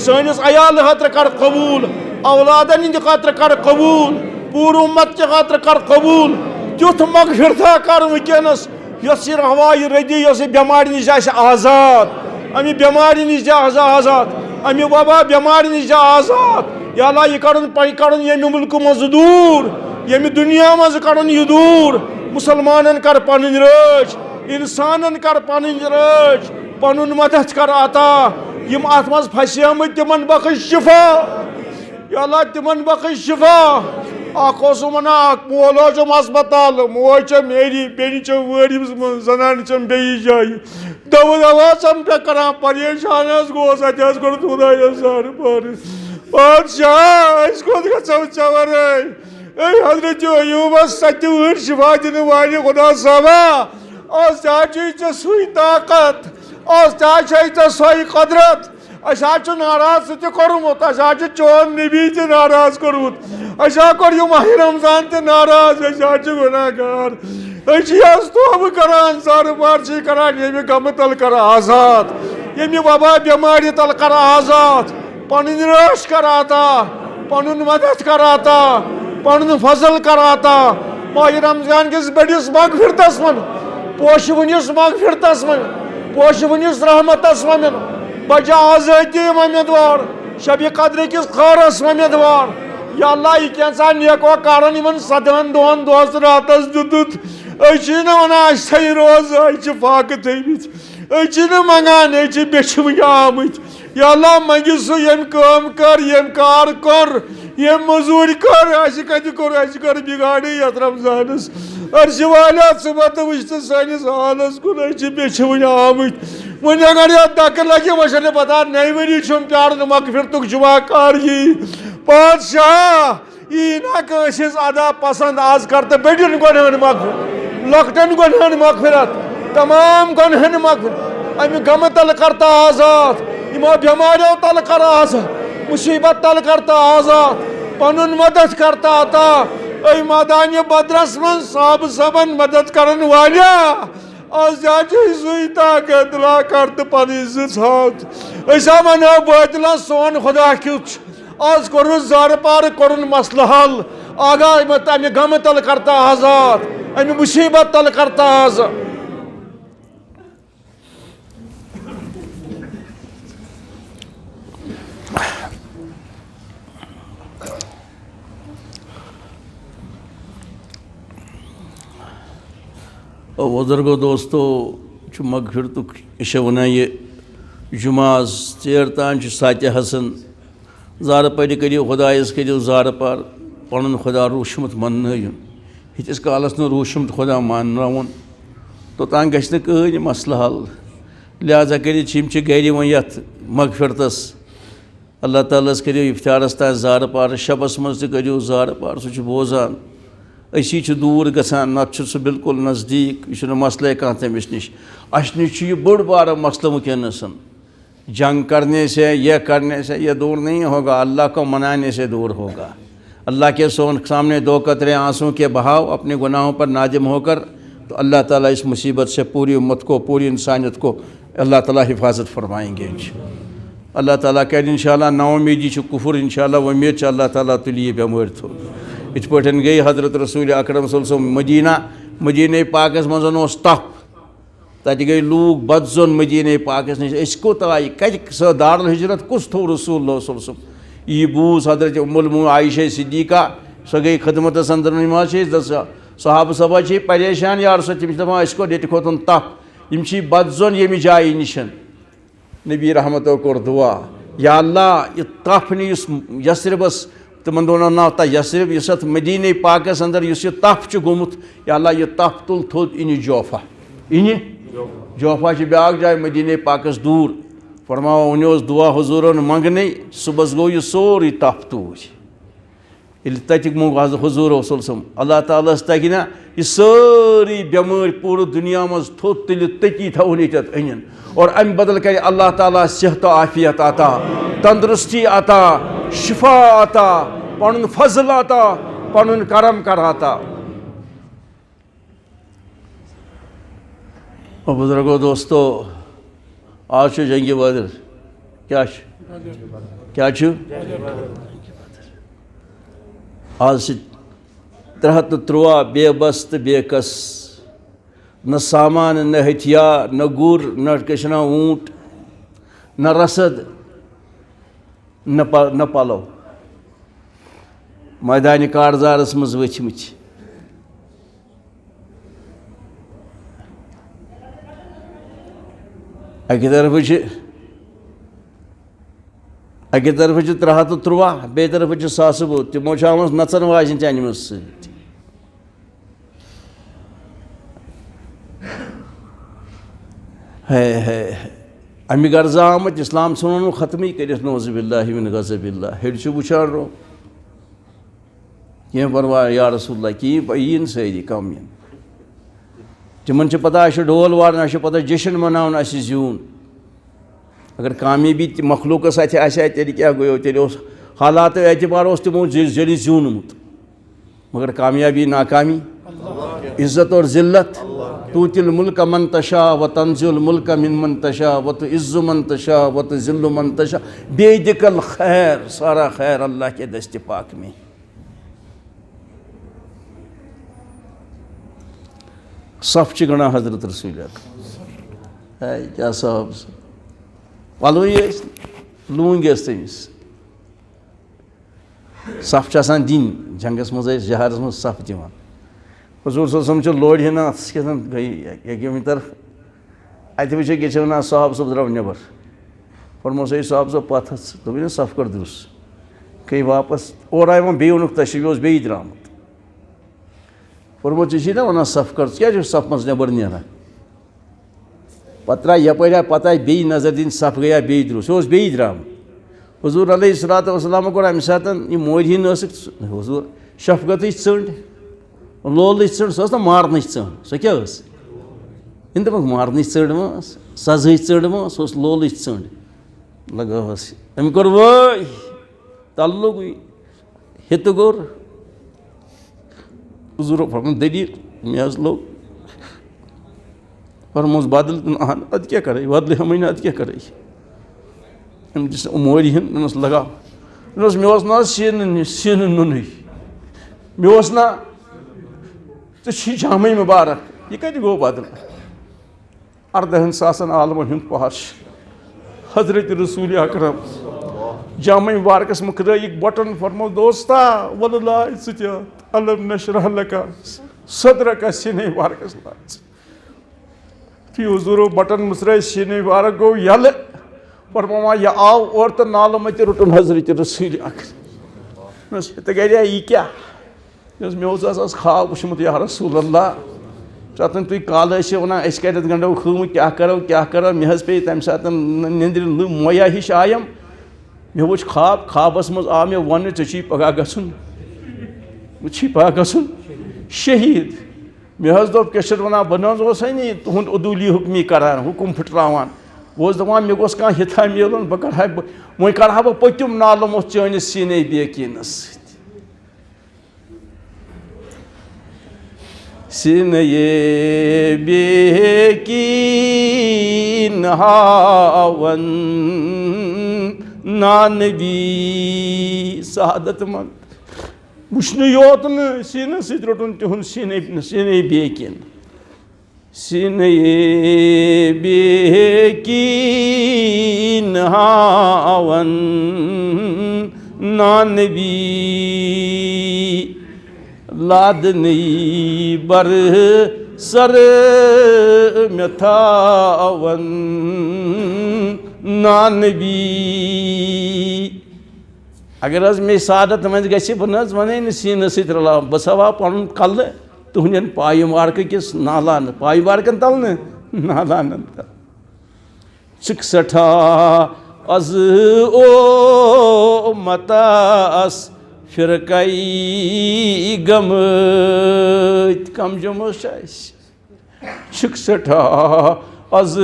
سٲنِس عیالہٕ خٲطرٕ کر قبوٗل اولادن ہِنٛدِ خٲطرٕ کر قبوٗل پوٗرٕ اُمت کہِ خٲطرٕ کر قبوٗل تیُتھ مغفرتا کر وٕنکیٚنس یۄس یہِ ہوایہِ ردی یۄس یہِ بٮ۪مارِ نِش آسہِ آزاد اَمہِ بٮ۪مارِ نِش دِ آزاد اَمہِ وبا بٮ۪مارِ نِش دِ آزاد یا اللہ یہِ کڑُن ییٚمہِ مُلکہٕ منٛزٕ دوٗر ییٚمہِ دُنیا منٛزٕ کڑُن یہِ دوٗر مُسلمانن کر پنٕنۍ رٲچھ اِنسانن کر پنٕنۍ رٲچھ پنُن مدد کر عطا یِم اتھ منٛز پھسیمٕتۍ تِمن بخش شفا یا اللہ تِمن بخش شفا اکھ اوسُم ونان اکھ مول اوسُم ہسپتال موج چھےٚ میری بیٚنہِ چھےٚ وٲرِس منٛز زنانہِ چھَم بیٚیِس جایہِ دوا چھَم مےٚ کران پریشان حظ گوس اَتہِ حظ کوٚرُتھ خۄدایَس زارٕ پارٕ بادشاہ أسۍ کوٚت گژھو ژےٚ وَرٲے اے حضرت ایوٗبس 70 ؤہٕرۍ شفا دِنہٕ والہِ خۄدا صٲبا آز تہِ حظ چھُے ژےٚ سُے طاقت آز تہِ حظ چھے ژےٚ سۄے قۄدرت اَسہِ حظ چھُ ناراض ژٕ تہِ کوٚرمُت اَسہِ حظ چھُ چون نبی تہِ ناراض کوٚرمُت اَسہِ حظ کوٚر یہِ ماہِ رمضان تہِ ناراض أسۍ حظ چھِ گۄناہ گار أسۍ چھِ حظ توبہٕ کران زارٕ پار چھِ کران ییٚمہِ غمہٕ تل کر آزاد ییٚمہِ وبا بٮ۪مارِ تل کر آزاد پنٕنۍ رٲچھ کر عطا پنُن مدد کر عطا پنُن فضل کر عطا ماہِ رمضان کِس بٔڑِس مغفرتس منٛز پوشوٕنِس مغفرتس منٛز پوشوٕنِس رحمتس منٛز بجا آزٲدی اُمیدوار شبِ قدرٕ کِس خٲرس اُمیدوار یا اللہ یہِ کینٛژھا نیکو کرن یِمن 7 دۄہن دۄہس راتس دِتُتھ أسۍ چھِ نہٕ ونان أسۍ تھٲے روزٕ أسۍ چھِ فاقہٕ تھٲیمٕتۍ أسۍ چھِ نہٕ منگان أسۍ چھِ بیٚچھوٕنۍ آمٕتۍ یا اللہ منگہِ سُہ ییٚمۍ کٲم کٔر ییٚمۍ کار کوٚر ییٚمۍ موٚزوٗرۍ کٔر اَسہِ کتہِ کوٚر اَسہِ کٔر بِگاڑٕے یتھ رمضانس عرشہِ والیٰ ژٕ وَتہٕ وٕچھ تہٕ سٲنِس حالس کُن أسۍ چھِ بیٚچھوٕنۍ آمٕتۍ وۄنۍ اگر یتھ دکہٕ لگہِ وۄنۍ چھنہٕ پتہ نَیہِ ؤری چھُم پیارُن مغفرتُک جُمعہ کر یی بادشاہ یہ نا کٲنٛسہِ ادا پسند آز کر تو بڑین گۄنہن مغفرت لۄکٹٮ۪ن گۄنہن مغفرت تمام گۄنہن مغفرت امہِ غمہٕ تل کرتا آزاد یِمو بٮ۪ماریو تل کر آزاد مصیبت تل کرتا آزاد پنُن مدد کرتا عطا اے مٲدانہِ بدرس منٛز صاحب صٲبن مدد کرن والیاہ آز جاچے سُے طاقت لا کر تہٕ پنٕنۍ زٕ ژھاوٕ أسۍ ہا ونو بٲطلن سون خدا کیُتھ چھُ آز کوٚرُن زارٕ پارٕ کوٚرُن مسلہٕ حل آگاہ امہِ غمہٕ تل کرتا آزاد امہِ مصیبت تل کرتا آزاد بزرگو دوستو مغفرتک یہ ونان یہ جمعہ ژیر تان ساتہِ حسن زارٕ پٔرِ کٔرِو خۄدایَس کٔرِو زارٕ پار پنُن خۄدا روٗشمُت ماننٲیُن ییٖتِس کالس نہٕ روٗشمُت خۄدا مانناوُن توٚتام گژھِ نہٕ کٕہٕنۍ مسلہٕ حل لہذا کٔرِتھ چھِ یِم چھِ گرِ وۄنۍ یتھ مغفرتس اللہ تعالیٰ ہس کٔرِو اِفتارس تام زارٕ پار شبس منٛز تہِ کٔرِو زارٕ پار سُہ چھُ بوزان أسی چھِ دوٗر گژھان نتہٕ چھُ سُہ بالکل نزدیٖک یہِ چھُنہٕ مسلے کانٛہہ تٔمِس نِش اَسہِ نِش چھُ یہِ بوٚڑ بارٕ مسلہٕ وٕنکٮ۪نس جنگ کرنے سے یہ کرنے سے یہ دور نہیں ہوگا اللہ کو منانے سے دور ہوگا اللہ کے سامنے دو قطرے آنسوں کے بہاؤ اپنے گناہوں پر نادم ہو کر تو اللہ تعالیٰ اس مصیبت سے پوری امت کو پوری انسانیت کو اللہ تعالیٰ حفاظت فرمائیں گے اللہ تعالیٰ کرِ انشاءاللہ نا امیدی چھُ کُفر انشاءاللہ وۄمید چھِ اللہ تعالیٰ تُلہِ یہِ بٮ۪مٲرۍ تھوٚد یِتھ پٲٹھۍ گٔے حضرت رسول اکرم صلی اللہ علیہ وسلم مدینہ پاکس منٛز اوس تپھ تتہِ گٔے لوٗکھ بد زوٚن مدینہ پاکس نِش أسۍ کوٚت آیہِ کتہِ سۄ دارالحجرت کُس تھوٚو رسول اللہ صلی اللہ علیہ وسلم یہِ بوٗز حضرت الموٗمنیٖن عایشہ صدیقہ سۄ گٔے خدمتس انٛدر یِم حظ چھِ أسۍ صحابہٕ صٲب حظ چھِ پریشان یارٕ صٲب تِم چھِ دپان أسۍ کوٚت ییٚتہِ کھوٚتُن تپھ یِم چھِ بد زوٚن ییٚمہِ جایہِ نِش نبی رحمتو کوٚر دُعا یا اللہ یہِ تپھ نہٕ یُس یثربس تِمن دۄہن ناو تتھ یثرب یُس اتھ مدینہ پاکس انٛدر یُس یہِ تپھ چھُ گوٚمُت یا اللہ یہِ تپھ تُل تھوٚد اِنہِ جوفا اِنہِ جوفا چھِ بیٛاکھ جاے مدینہ پاکس دوٗر فرماوان وۄنۍ اوس دُعا حضوٗرن منٛگنے صُبحس گوٚو یہِ سورُے تپھ توٗرۍ ییٚلہِ تتہِ منٛگ حض حضوٗر صلی اللہ علیہ وسلم اللہ تعالیٰ ہس تگہِ نا یہِ سٲرٕے بٮ۪مٲرۍ پوٗرٕ دُنیا منٛز تھوٚد تُلِتھ تٔتی تھاوُن ییٚتٮ۪تھ أنِن اور امہِ بدل کرِ اللہ تعالیٰ صحت و عافیت عطا تندرستی عطا شفا عطا پنُن فضل عطا پنُن کرم کر عطا بزرگو دوستو آز چھُ جنگِ بدر کیٛاہ چھُ آز چھِ 313 بے بس تہٕ بے کس نہ سامان نہ ہتھیار نہ گر نہ کیٛاہ نہ اوٗنٹ نہ رسد نہ پلو مٲدانہِ کارزارس منٛز ؤتھمٕتۍ اَکہِ طرفہٕ چھِ 313 بیٚیہِ طرفہٕ چھِ 1000 تِمو چھِ آمٕژ نژن واجٮ۪ن تہِ أنۍمٕژ سۭتۍ امہِ غرضہٕ آمٕتۍ اسلام ژھٕنُن نہٕ ختمٕے کٔرِتھ نعوذ باللہ من غضب اللہ ہیٚرِ چھُ وٕچھان رو کینٛہہ پرواے یا رسول اللہ کِہیٖنۍ یِن سٲری کم یِن تِمن چھِ پتہ اَسہِ چھُ ڈول وارُن اَسہِ چھُ پتہ جشن مناوُن اَسہِ زیوٗن اگر کامیٲبی تہِ مخلوٗقس اتھِ آسہِ ہا تیٚلہِ کیٛاہ گوٚو تیٚلہِ اوس حالاتو اعتبار اوس تِمو ذٔریعہِ زیوٗنمُت مگر کامیابی ناکامی عزت اور ذلت توٗتہِ الملک من تشاء و تنزِع الملک ممن تشاء و تعز من تشاء و تذل من تشاء بیدک الخیر سارا خیر اللہ کے دست پاک میں صف چھِ گنڈان حضرت رسول کیٛاہ صاحب پلوٕے ٲسۍ لوٗنٛگۍ ٲسۍ تٔمِس صف چھِ آسان دِنۍ جنگس منٛز ٲسۍ جہادس منٛز صف دِوان حضوٗر صلی اللہ علیہ وسلم چھِ لورِ ہٮ۪نان اَتھس کٮ۪تھ گٔے ییٚکیٛاہ طرف اَتہِ وٕچھِکھ ییٚتہِ چھِ وَنان صاحب صٲب درٛاو نٮ۪بر فرموس ہے صاحب صٲب پتھ حظ دوٚپُن ہے صف کر درُست گٔے واپس اورٕ آے وۄنۍ بیٚیہِ ووٚنُکھ تشریٖف یہِ اوس بیٚیہِ درٛامُت فرموس ژےٚ چھُے نا وَنان صف کر ژٕ کیٛازِ چھُکھ صف منٛز نٮ۪بر نیران پتہٕ درٛاے یپٲرۍ آے پتہٕ آے بیٚیہِ نظر دِنۍ صف گٔیا بیٚیہِ درٛوٚس یہِ اوس بیٚیہِ درٛامُت حضور علیہ الصلوۃ والسلام کوٚر اَمہِ ساتہٕ یہِ مورِ ہِنٛدۍ ٲسٕکھ حضور شفقتٕچ ژٔنٛڈ لولٕچ ژٔنٛڈ سۄ ٲس نہٕ مارنٕچ ژٔنٛڈ سۄ کیٛاہ ٲس یِم دوٚپُکھ مارنٕچ ژٔنٛڈ ما ٲس سزہٕچ ژٔنٛڈ ما سۄ ٲس لولٕچ ژٔنٛڈ لگٲوٕس أمۍ کوٚر وٲے تَلہٕ لوٚگُے ہِتہٕ کوٚر حضوٗرو فرموو دٔلیٖل مےٚ حظ لوٚگ فرمووُس بدل اہن اَدٕ کیٛاہ کَرے بدلہٕ ہٮ۪مٕے نہٕ اَدٕ کیٛاہ کَرے أمۍ دِژ مورِ ہِنٛد مےٚ اوس لگاو مےٚ اوس نہ حظ سیٖنہٕ نُنٕے مےٚ اوس نہ ژےٚ چھی جامے مُبارک یہِ کَتہِ گوٚو بدل 14,000 عالمن ہُنٛد پہاش حضرت رسول اکرم جامع مبارکس مُکرٲیِکھ بۄٹن فرموو دوستا وَلہٕ لاے ژٕ تہِ اَتھ الم نشرح لَکَ صدرَکَ سیٖنہِ مبارکس لاے ژٕ یُتھُے حضوٗرو بٹن مٕژرٲے سیٖنہِ مبارک گوٚو یَلہٕ فرموو یہِ آو اورٕ تہٕ نالہٕ مٔتہِ روٚٹُن حضرت رسول اکرم مےٚ اوس ہِتہٕ گَریا یہِ کیٛاہ مےٚ اوس آز خواب وٕچھمُت یا رسول اللہ ژَتَن تُہۍ کالہٕ ٲسِو وَنان أسۍ کَتٮ۪تھ گنٛڈو خۭمہٕ کیٛاہ کَرو مےٚ حظ پیٚیہِ تَمہِ ساتہٕ نیٚنٛدرِ مویا ہِش آیَم مےٚ وٕچھ خوابَس منٛز آو مےٚ وَننہٕ ژےٚ چھی پگاہ گژھُن ژےٚ چھی پگاہ گژھُن شہیٖد مےٚ حظ دوٚپ کیٛاہ چھِ اَتھ وَنان بہٕ نہٕ حظ اوسَے نہٕ یہِ تُہُنٛد عدوٗلی حُکمی کَران حُکُم پھٕٹراوان بہٕ اوسُس دَپان مےٚ گوٚژھ کانٛہہ ہِتھا میلُن بہٕ کَرٕ ہا وۄنۍ کَرٕ ہا بہٕ پٔتِم نالہٕ موٚتھ چٲنِس سیٖنے بیقیٖنَس سۭتۍ سیٖنے بیقیٖن ہاوَن نانبی سعادت منٛد وٕچھنہٕ یوت نہٕ سیٖنَس سۭتۍ روٚٹُن تِہُنٛد سیٖنے بیقیٖن سیٖنے بیقیٖن ہاوَن نانبی لادنٕے بر سر مےٚ تھاوَن نانبی اگر حظ مےٚ سعادت منٛز گژھِ بہٕ نہ حظ وَنَے نہٕ سیٖنَس سۭتۍ رلاو بہٕ تھاوہا پَنُن کَلہٕ تُہنٛدٮ۪ن پایہِ مارکہٕ کِس نالانہٕ پایہِ مارکَن تَل نہٕ نالانَن تَل ژٕکھ سٮ۪ٹھاہ آز او متاس فرقے گٔمٕتۍ کَم جمٲژ چھِ اَسہِ چھِکھ سٮ۪ٹھاہ آز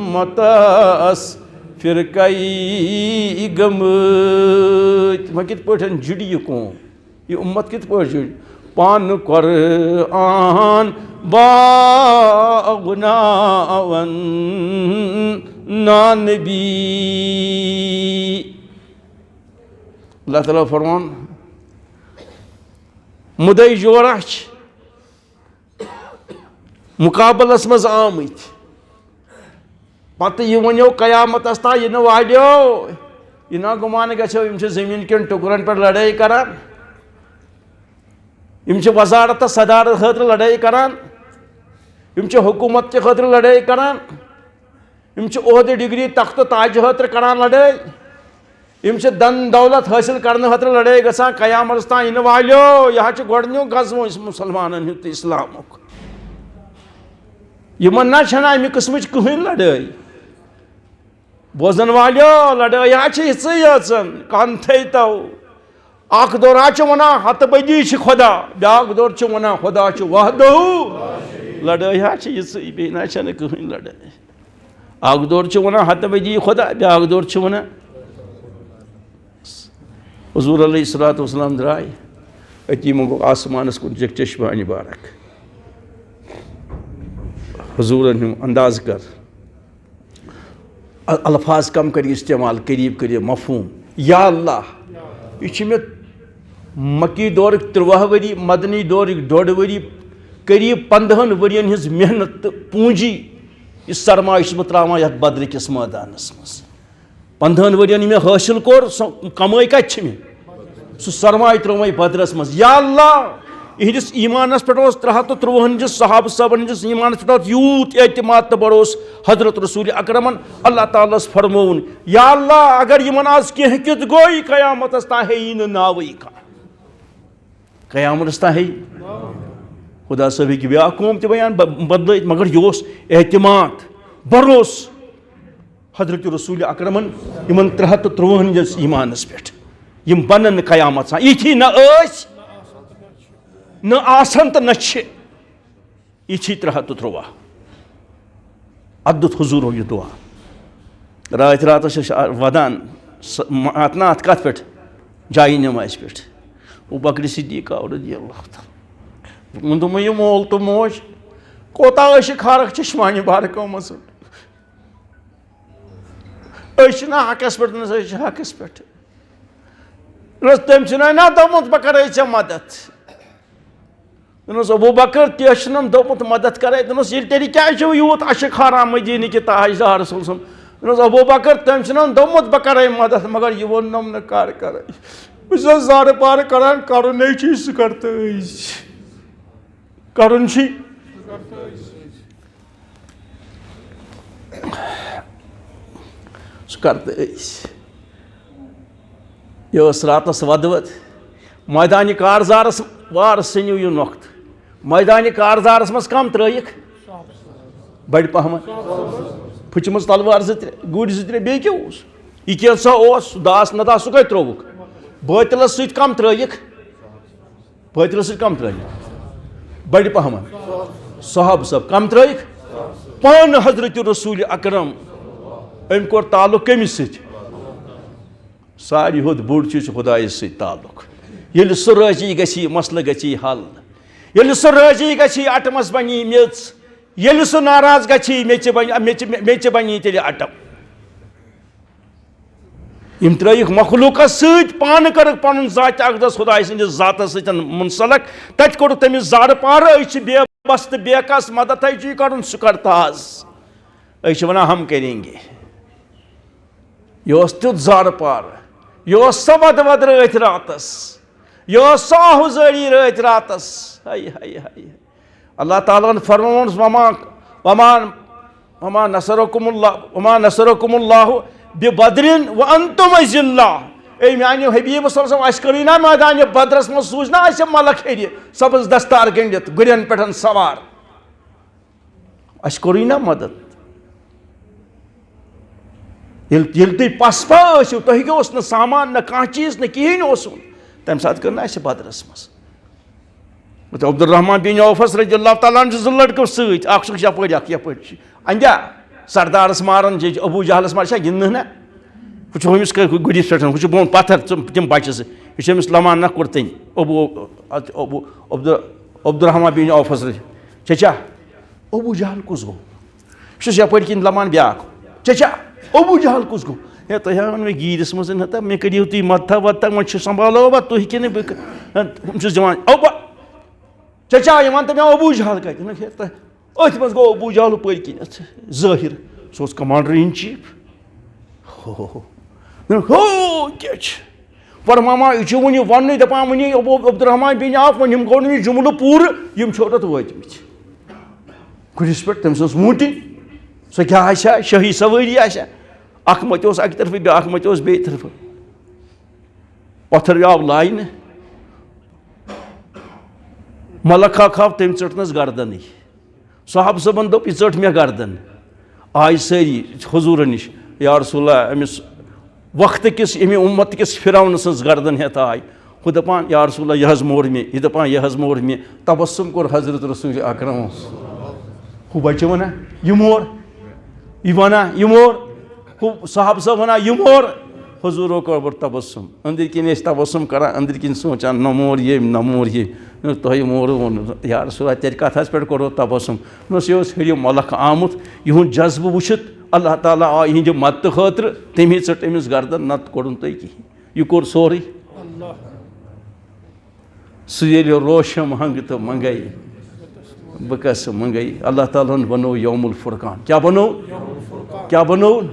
اُمتَس فرقے گٔمٕتۍ وۄنۍ کِتھ پٲٹھۍ جُڑِ یہِ قوم یہِ اُمت کِتھ پٲٹھۍ جُڑِ پانہٕ قۄرآن باغناوَن نانبی اللہ تعالیٰ فرمان مُدعے جورہ چھِ مُقابلَس منٛز آمٕتۍ پَتہٕ یہِ ؤنِو قیامتَس تام یہِ نہٕ والیو یہِ نا گُمان گژھیو یِم چھِ زٔمیٖن کٮ۪ن ٹُکرَن پٮ۪ٹھ لڑٲے کران یِم چھِ وزارتَس صدارت خٲطرٕ لڑٲے کران یِم چھِ حکوٗمت کہِ خٲطرٕ لڑٲے کران یِم چھِ عہدٕ ڈگری تختہٕ تاجہِ خٲطرٕ کران لڑٲے یِم چھِ دن دولت حٲصِل کرنہٕ خٲطرٕ لڑٲے گژھان قیامتَس تام یہِ نہٕ والیو یہِ حظ چھُ گۄڈٕنیُک غزوٕ مُسلمانن ہُنٛد تہٕ اِسلامُک یِمن نہ چھنہٕ اَمہِ قٕسمٕچ کٕہٕنۍ لڑٲے بوزن والیو لڑٲے حظ چھِ یِژٕے یٲژَن کَن تھٲیتو اکھ دور حظ چھُ وَنان ہتہٕ بٔدی چھِ خۄدا بیٛاکھ دور چھُ وَنان خۄدا چھُ وحدہُ لڑٲے حظ چھِ یِژٕے بیٚیہِ نہ چھنہٕ کٕہٕنۍ لڑٲے اکھ دور چھُ وَنان ہتہٕ بٔدی خۄدا بیٛاکھ دور چھُ وَنان حضوٗر علیہ الصلوۃ والسلام درٛاے أتی منٛگوکھ آسمانَس کُن دِژٕکھ چشمانہِ بارک حضوٗرن ہُنٛد انداز کر الفاظ کم کٔرِو استعمال قریٖب کٔرِو مفہوٗم یا اللہ یہِ چھِ مےٚ مکی دورٕکۍ 13 ؤری مدنی دورٕکۍ 1.5 ؤری قریٖب 15 ؤرین ہٕنٛز محنت تہٕ پوٗنٛجی یہِ سرمایہِ چھُس بہٕ ترٛاوان یَتھ بدرٕ کِس مٲدانَس منٛز 15 ؤرین یہِ مےٚ حٲصِل کوٚر سۄ کمٲے کَتہِ چھِ مےٚ سُہ سرمایہِ ترٛوومَے بدرس منٛز یا اللہ یِہنٛدِس ایٖمانَس پٮ۪ٹھ اوس 353 ہٕنٛدِس صحابہٕ صٲبن ہٕنٛدِس ایٖمانَس پٮ۪ٹھ اوس یوٗت اعتماد تہٕ بروس حضرت رسول اکرمن اللہ تعالیٰ ہَس فرمووُن یا اللہ اگر یِمن آز کینٛہہ ہیٚکِتھ گوٚو قیامتَس تام ہیٚیی نہٕ ناوٕے کانٛہہ قیامتَس تام ہیٚیہِ خۄدا صٲب ہیٚکہِ بیٛاکھ قوم تہِ بیان بدلٲیِتھ مگر یہِ اوس اعتماد بروس حضرت رسول اکرمن یمن 353 ایمانس پہ یم بنن قیامت سان یتھی نہ ٲسۍ نہ آسن تو نہ چھِ یتھی 353 ادت حضور یہ دعا رات راتس ودان ات کت پہ جائی نماز پہ ابوبکر صدیق رضی اللہ تعالیٰ من دوٚپمَس یہ مول تو موج کوتاہ ٲسِکھ خارق چشمانہِ بارکو منٛز أسۍ چھِنا حقس پٮ۪ٹھ نہ أسۍ چھِ حقس پٮ۪ٹھ تٔمۍ چھُنہ نا دوٚپمُت بہٕ کَرے ژےٚ مدد ابوبکر تہِ چھُنم دوٚپمُت مدد کَرے دوٚپنَس ییٚلہِ تیٚلہِ کیٛازِ چھُو یوٗت اشک حرام مدیٖنٕکہِ تاجدار رسول صٲب دوٚپنَس ابوبکر تٔمۍ چھُنم دوٚپمُت بہٕ کَرے مدد مگر یہِ ووٚننم نہٕ کر کَرے بہٕ چھُسس زارٕ پارٕ کران کَرُنے چھُے سُہ کر تہٕ أزۍ کَرُن چھُے سُہ کر تہٕ أزۍ یہ ٲس راتس ودوَد مٲدانہِ کارزارس وارٕ ژھٕنِو یہِ نۄقتہٕ مٲدانہِ کارزارس منٛز کم ترٲیِکھ بڑِ پہمتھ پھٕچمٕژ تلوار 2 3 گُرۍ 2 3 بیٚیہِ کیٛاہ اوس یہِ کینٛژھا اوس داس نہ داس سُہ کتہِ ترٛووُکھ بٲتلس سۭتۍ کم ترٲیِکھ بٲتلس سۭتۍ کم ترٲیِکھ بڑِ پہمتھ صحابہٕ صٲب کم ترٲیِکھ پانہٕ حضرت رسول اکرم أمۍ کوٚر تعلق کٔمِس سۭتۍ ساروی ہُنٛد بوٚڑ چیٖز چھُ خۄدایَس سۭتۍ تعلق ییٚلہِ سُہ رٲضی گژھی مسلہٕ گژھی حل ییٚلہِ سُہ رٲضی گژھی اٹمس بنی میٚژ ییٚلہِ سُہ ناراض گژھی میٚژِ بنی تیٚلہِ اٹم یِم ترٲیِکھ مخلوٗقس سۭتۍ پانہٕ کٔرٕکھ پنُن ذاتِ اقدس خۄداے سٕنٛدِس ذاتس سۭتۍ منسلک تتہِ کوٚرُکھ تٔمِس زارٕ پارٕ أسۍ چھِ بے بس تہٕ بے کس مدتھے چھُے کرُن سُہ کر تاز أسۍ چھِ ونان ہم کریں گے یہ اوس تیُتھ زارٕ پارٕ یہ اوس سۄ ودٕ رٲتھ راتس یہ اوس سۄ آہُزٲری رٲتھ راتس ہاے ہاے ہاے اللہ تعالیٰ ہن فرمووُن وما نصرکم اللہ ببدرٍ وانتم اذلہ اے میانہِ حبیٖب صلی اللہ علیہ وسلم اَسہِ کٔرٕے نا میدانہِ بدرس منٛز سوٗزۍ نا اَسہِ ملک ہیٚرِ سبز دستار گٔنڈِتھ گُرٮ۪ن پٮ۪ٹھ سوار اَسہِ کوٚرُے نا مدد ییٚلہِ تُہۍ پسپا ٲسِو تۄہہِ کیٛاہ اوس نہٕ سامان نہ کانٛہہ چیٖز نہ کِہیٖنۍ اوسوٕ تمہِ ساتہٕ کٔر نا اَسہِ بدرس منٛز عبدالرحمان بن عوفس رضی اللہ تعالیٰ عنہ چھِ 2 لڑکہٕ سۭتۍ اکھ چھُکھ یپٲرۍ اکھ یپٲرۍ چھِ اندیا سردارس ماران ابوٗ جہلس مار چھا گِنٛدنہٕ نا ہُہ چھُ ہُمِس گُرِس پٮ۪ٹھ ہُہ چھُ بۄن پتھر تِم بچہٕ زٕ یہِ چھُ أمِس لمان نکھُر تٔنۍ عبدالرحمان بن عوفس چچا ابوٗ جہل کُس گوٚو یہِ چھُس یپٲرۍ کِنۍ لمان بیٛاکھ چچا ابوٗ جہل کُس گوٚو ہے تُہۍ ہاوان مےٚ گیٖرِس منٛز ہتا مےٚ کٔرِو تُہۍ مدتھا ودتھا وۄنۍ چھُ سنبھالوا تُہۍ کِنہٕ بہٕ ہُم چھُس دِوان چچا یہِ وَن تہٕ مےٚ ابوٗ جہل کتہِ أتھۍ منٛز گوٚو ابوٗ جہل ہُپٲرۍ کِنٮ۪تھ ظٲہِر سُہ اوس کمانڈر اِن چیٖف ہو کیٛاہ چھِ فرماوان یہِ چھُ وُنہِ وَننُے دَپان وُنہِ عبدالرحمان بن عوف وۄنۍ یِم گوٚو نہٕ یہِ جُملہٕ پوٗرٕ یِم چھِ اوٚتَتھ وٲتمٕتۍ گُرِس پٮ۪ٹھ تٔمِس ٲس ووٗنٛٹٕنۍ سۄ کیٛاہ آسہِ ہا شٲہی سوٲری آسہِ ہا اکھ متہِ اوس اکہِ طرفہٕ بیٛاکھ متہِ اوس بیٚیہِ طرفہٕ پتھر آو لاینہٕ ملک اکھ آو تٔمۍ ژٔٹنَس گردنٕے صحابہٕ صٲبن دوٚپ یہِ ژٔٹ مےٚ گردن آیہِ سٲری حضوٗرن نِش یا رسول اللہ أمِس وقتہٕ کِس اَمہِ اُمت کِس فرعون سٕنٛز گردن ہٮ۪تھ آیہِ ہُہ دپان یا رسول اللہ یہِ حظ مور مےٚ یہِ دپان یہِ حظ مور مےٚ تبسُم کوٚر حضرت رسول اکرم ہُہ بچہٕ ونان یہِ مور یہِ ونان یہِ مور ہُہ صحابہٕ صٲب ونان یہِ مور حضوٗرو کوٚر گۄڈٕ تبسُم أنٛدٕرۍ کِنۍ ٲسۍ تبسُم کران أنٛدٕرۍ کِنۍ سونٛچان نہ مور ییٚمۍ نہ مور ییٚمۍ تۄہہِ مورو یا رسول اللہ تیٚلہِ کتھ حظ پٮ۪ٹھ کوٚروٕ تبسُم دوٚپنَس یہِ اوس ہیٚرِ ملک آمُت یِہُنٛد جذبہٕ وٕچھِتھ اللہ تعالیٰ آو یِہِنٛدِ مدتہٕ خٲطرٕ تٔمی ژٔٹ أمِس گردن نتہٕ کوٚرُن تۄہہِ کِہیٖنۍ یہِ کوٚر سورُے سُہ ییٚلہِ روشم ہنٛگہٕ تہٕ منگے بہٕ کَس منگے اللہ تعالیٰ ہن بنوو یوم الفرقان کیٛاہ بنوو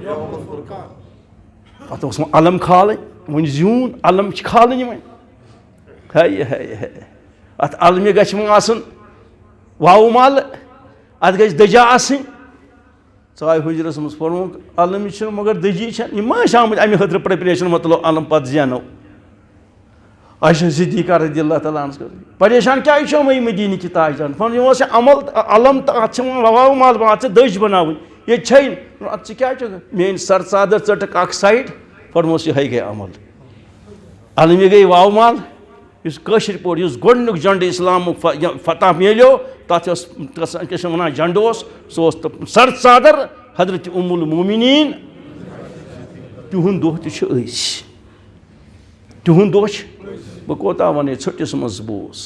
پتہٕ اوس وۄنۍ علم کھالٕنۍ وۄنۍ زیوٗن علم چھِ کھالٕنۍ وۄنۍ ہاے ہاے ہاے اتھ علمہِ گژھِ وۄنۍ آسُن واوٕ مالہٕ اتھ گژھِ دٔجا آسٕنۍ ژاے حُجرس منٛز پوٚرمُت علم چھُنہٕ مگر دٔجی چھنہٕ یِم ما ٲسۍ آمٕتۍ امہِ خٲطرٕ پریپریشن مطلب علم پتہٕ زینو عائشہ صدیقہ رضی اللہ تعالیٰ عنہس پریشان کیٛازِ چھِ یِمے مدیٖنٕکۍ تاجدار یِم اوس یہِ عمل علم تہٕ اتھ چھِ وۄنۍ واوٕ مال اتھ چھِ دٔج بناوٕنۍ یہ چھین ات کیا میری سر ژادر ژٹک اخ سائڈ فرموس یہ گئی عمل علمی گئی واو مال اس کشر پور اس گۄڈنیُک جنڈ اسلام فتح میلیو تتھ کیا ونان جنڈ سہ سر ژادر حضرت ام المومنین تہند دۄہ تہ چھِ تہند دۄہ بہ کوتاہ ونے ژھٹس منٛز بوز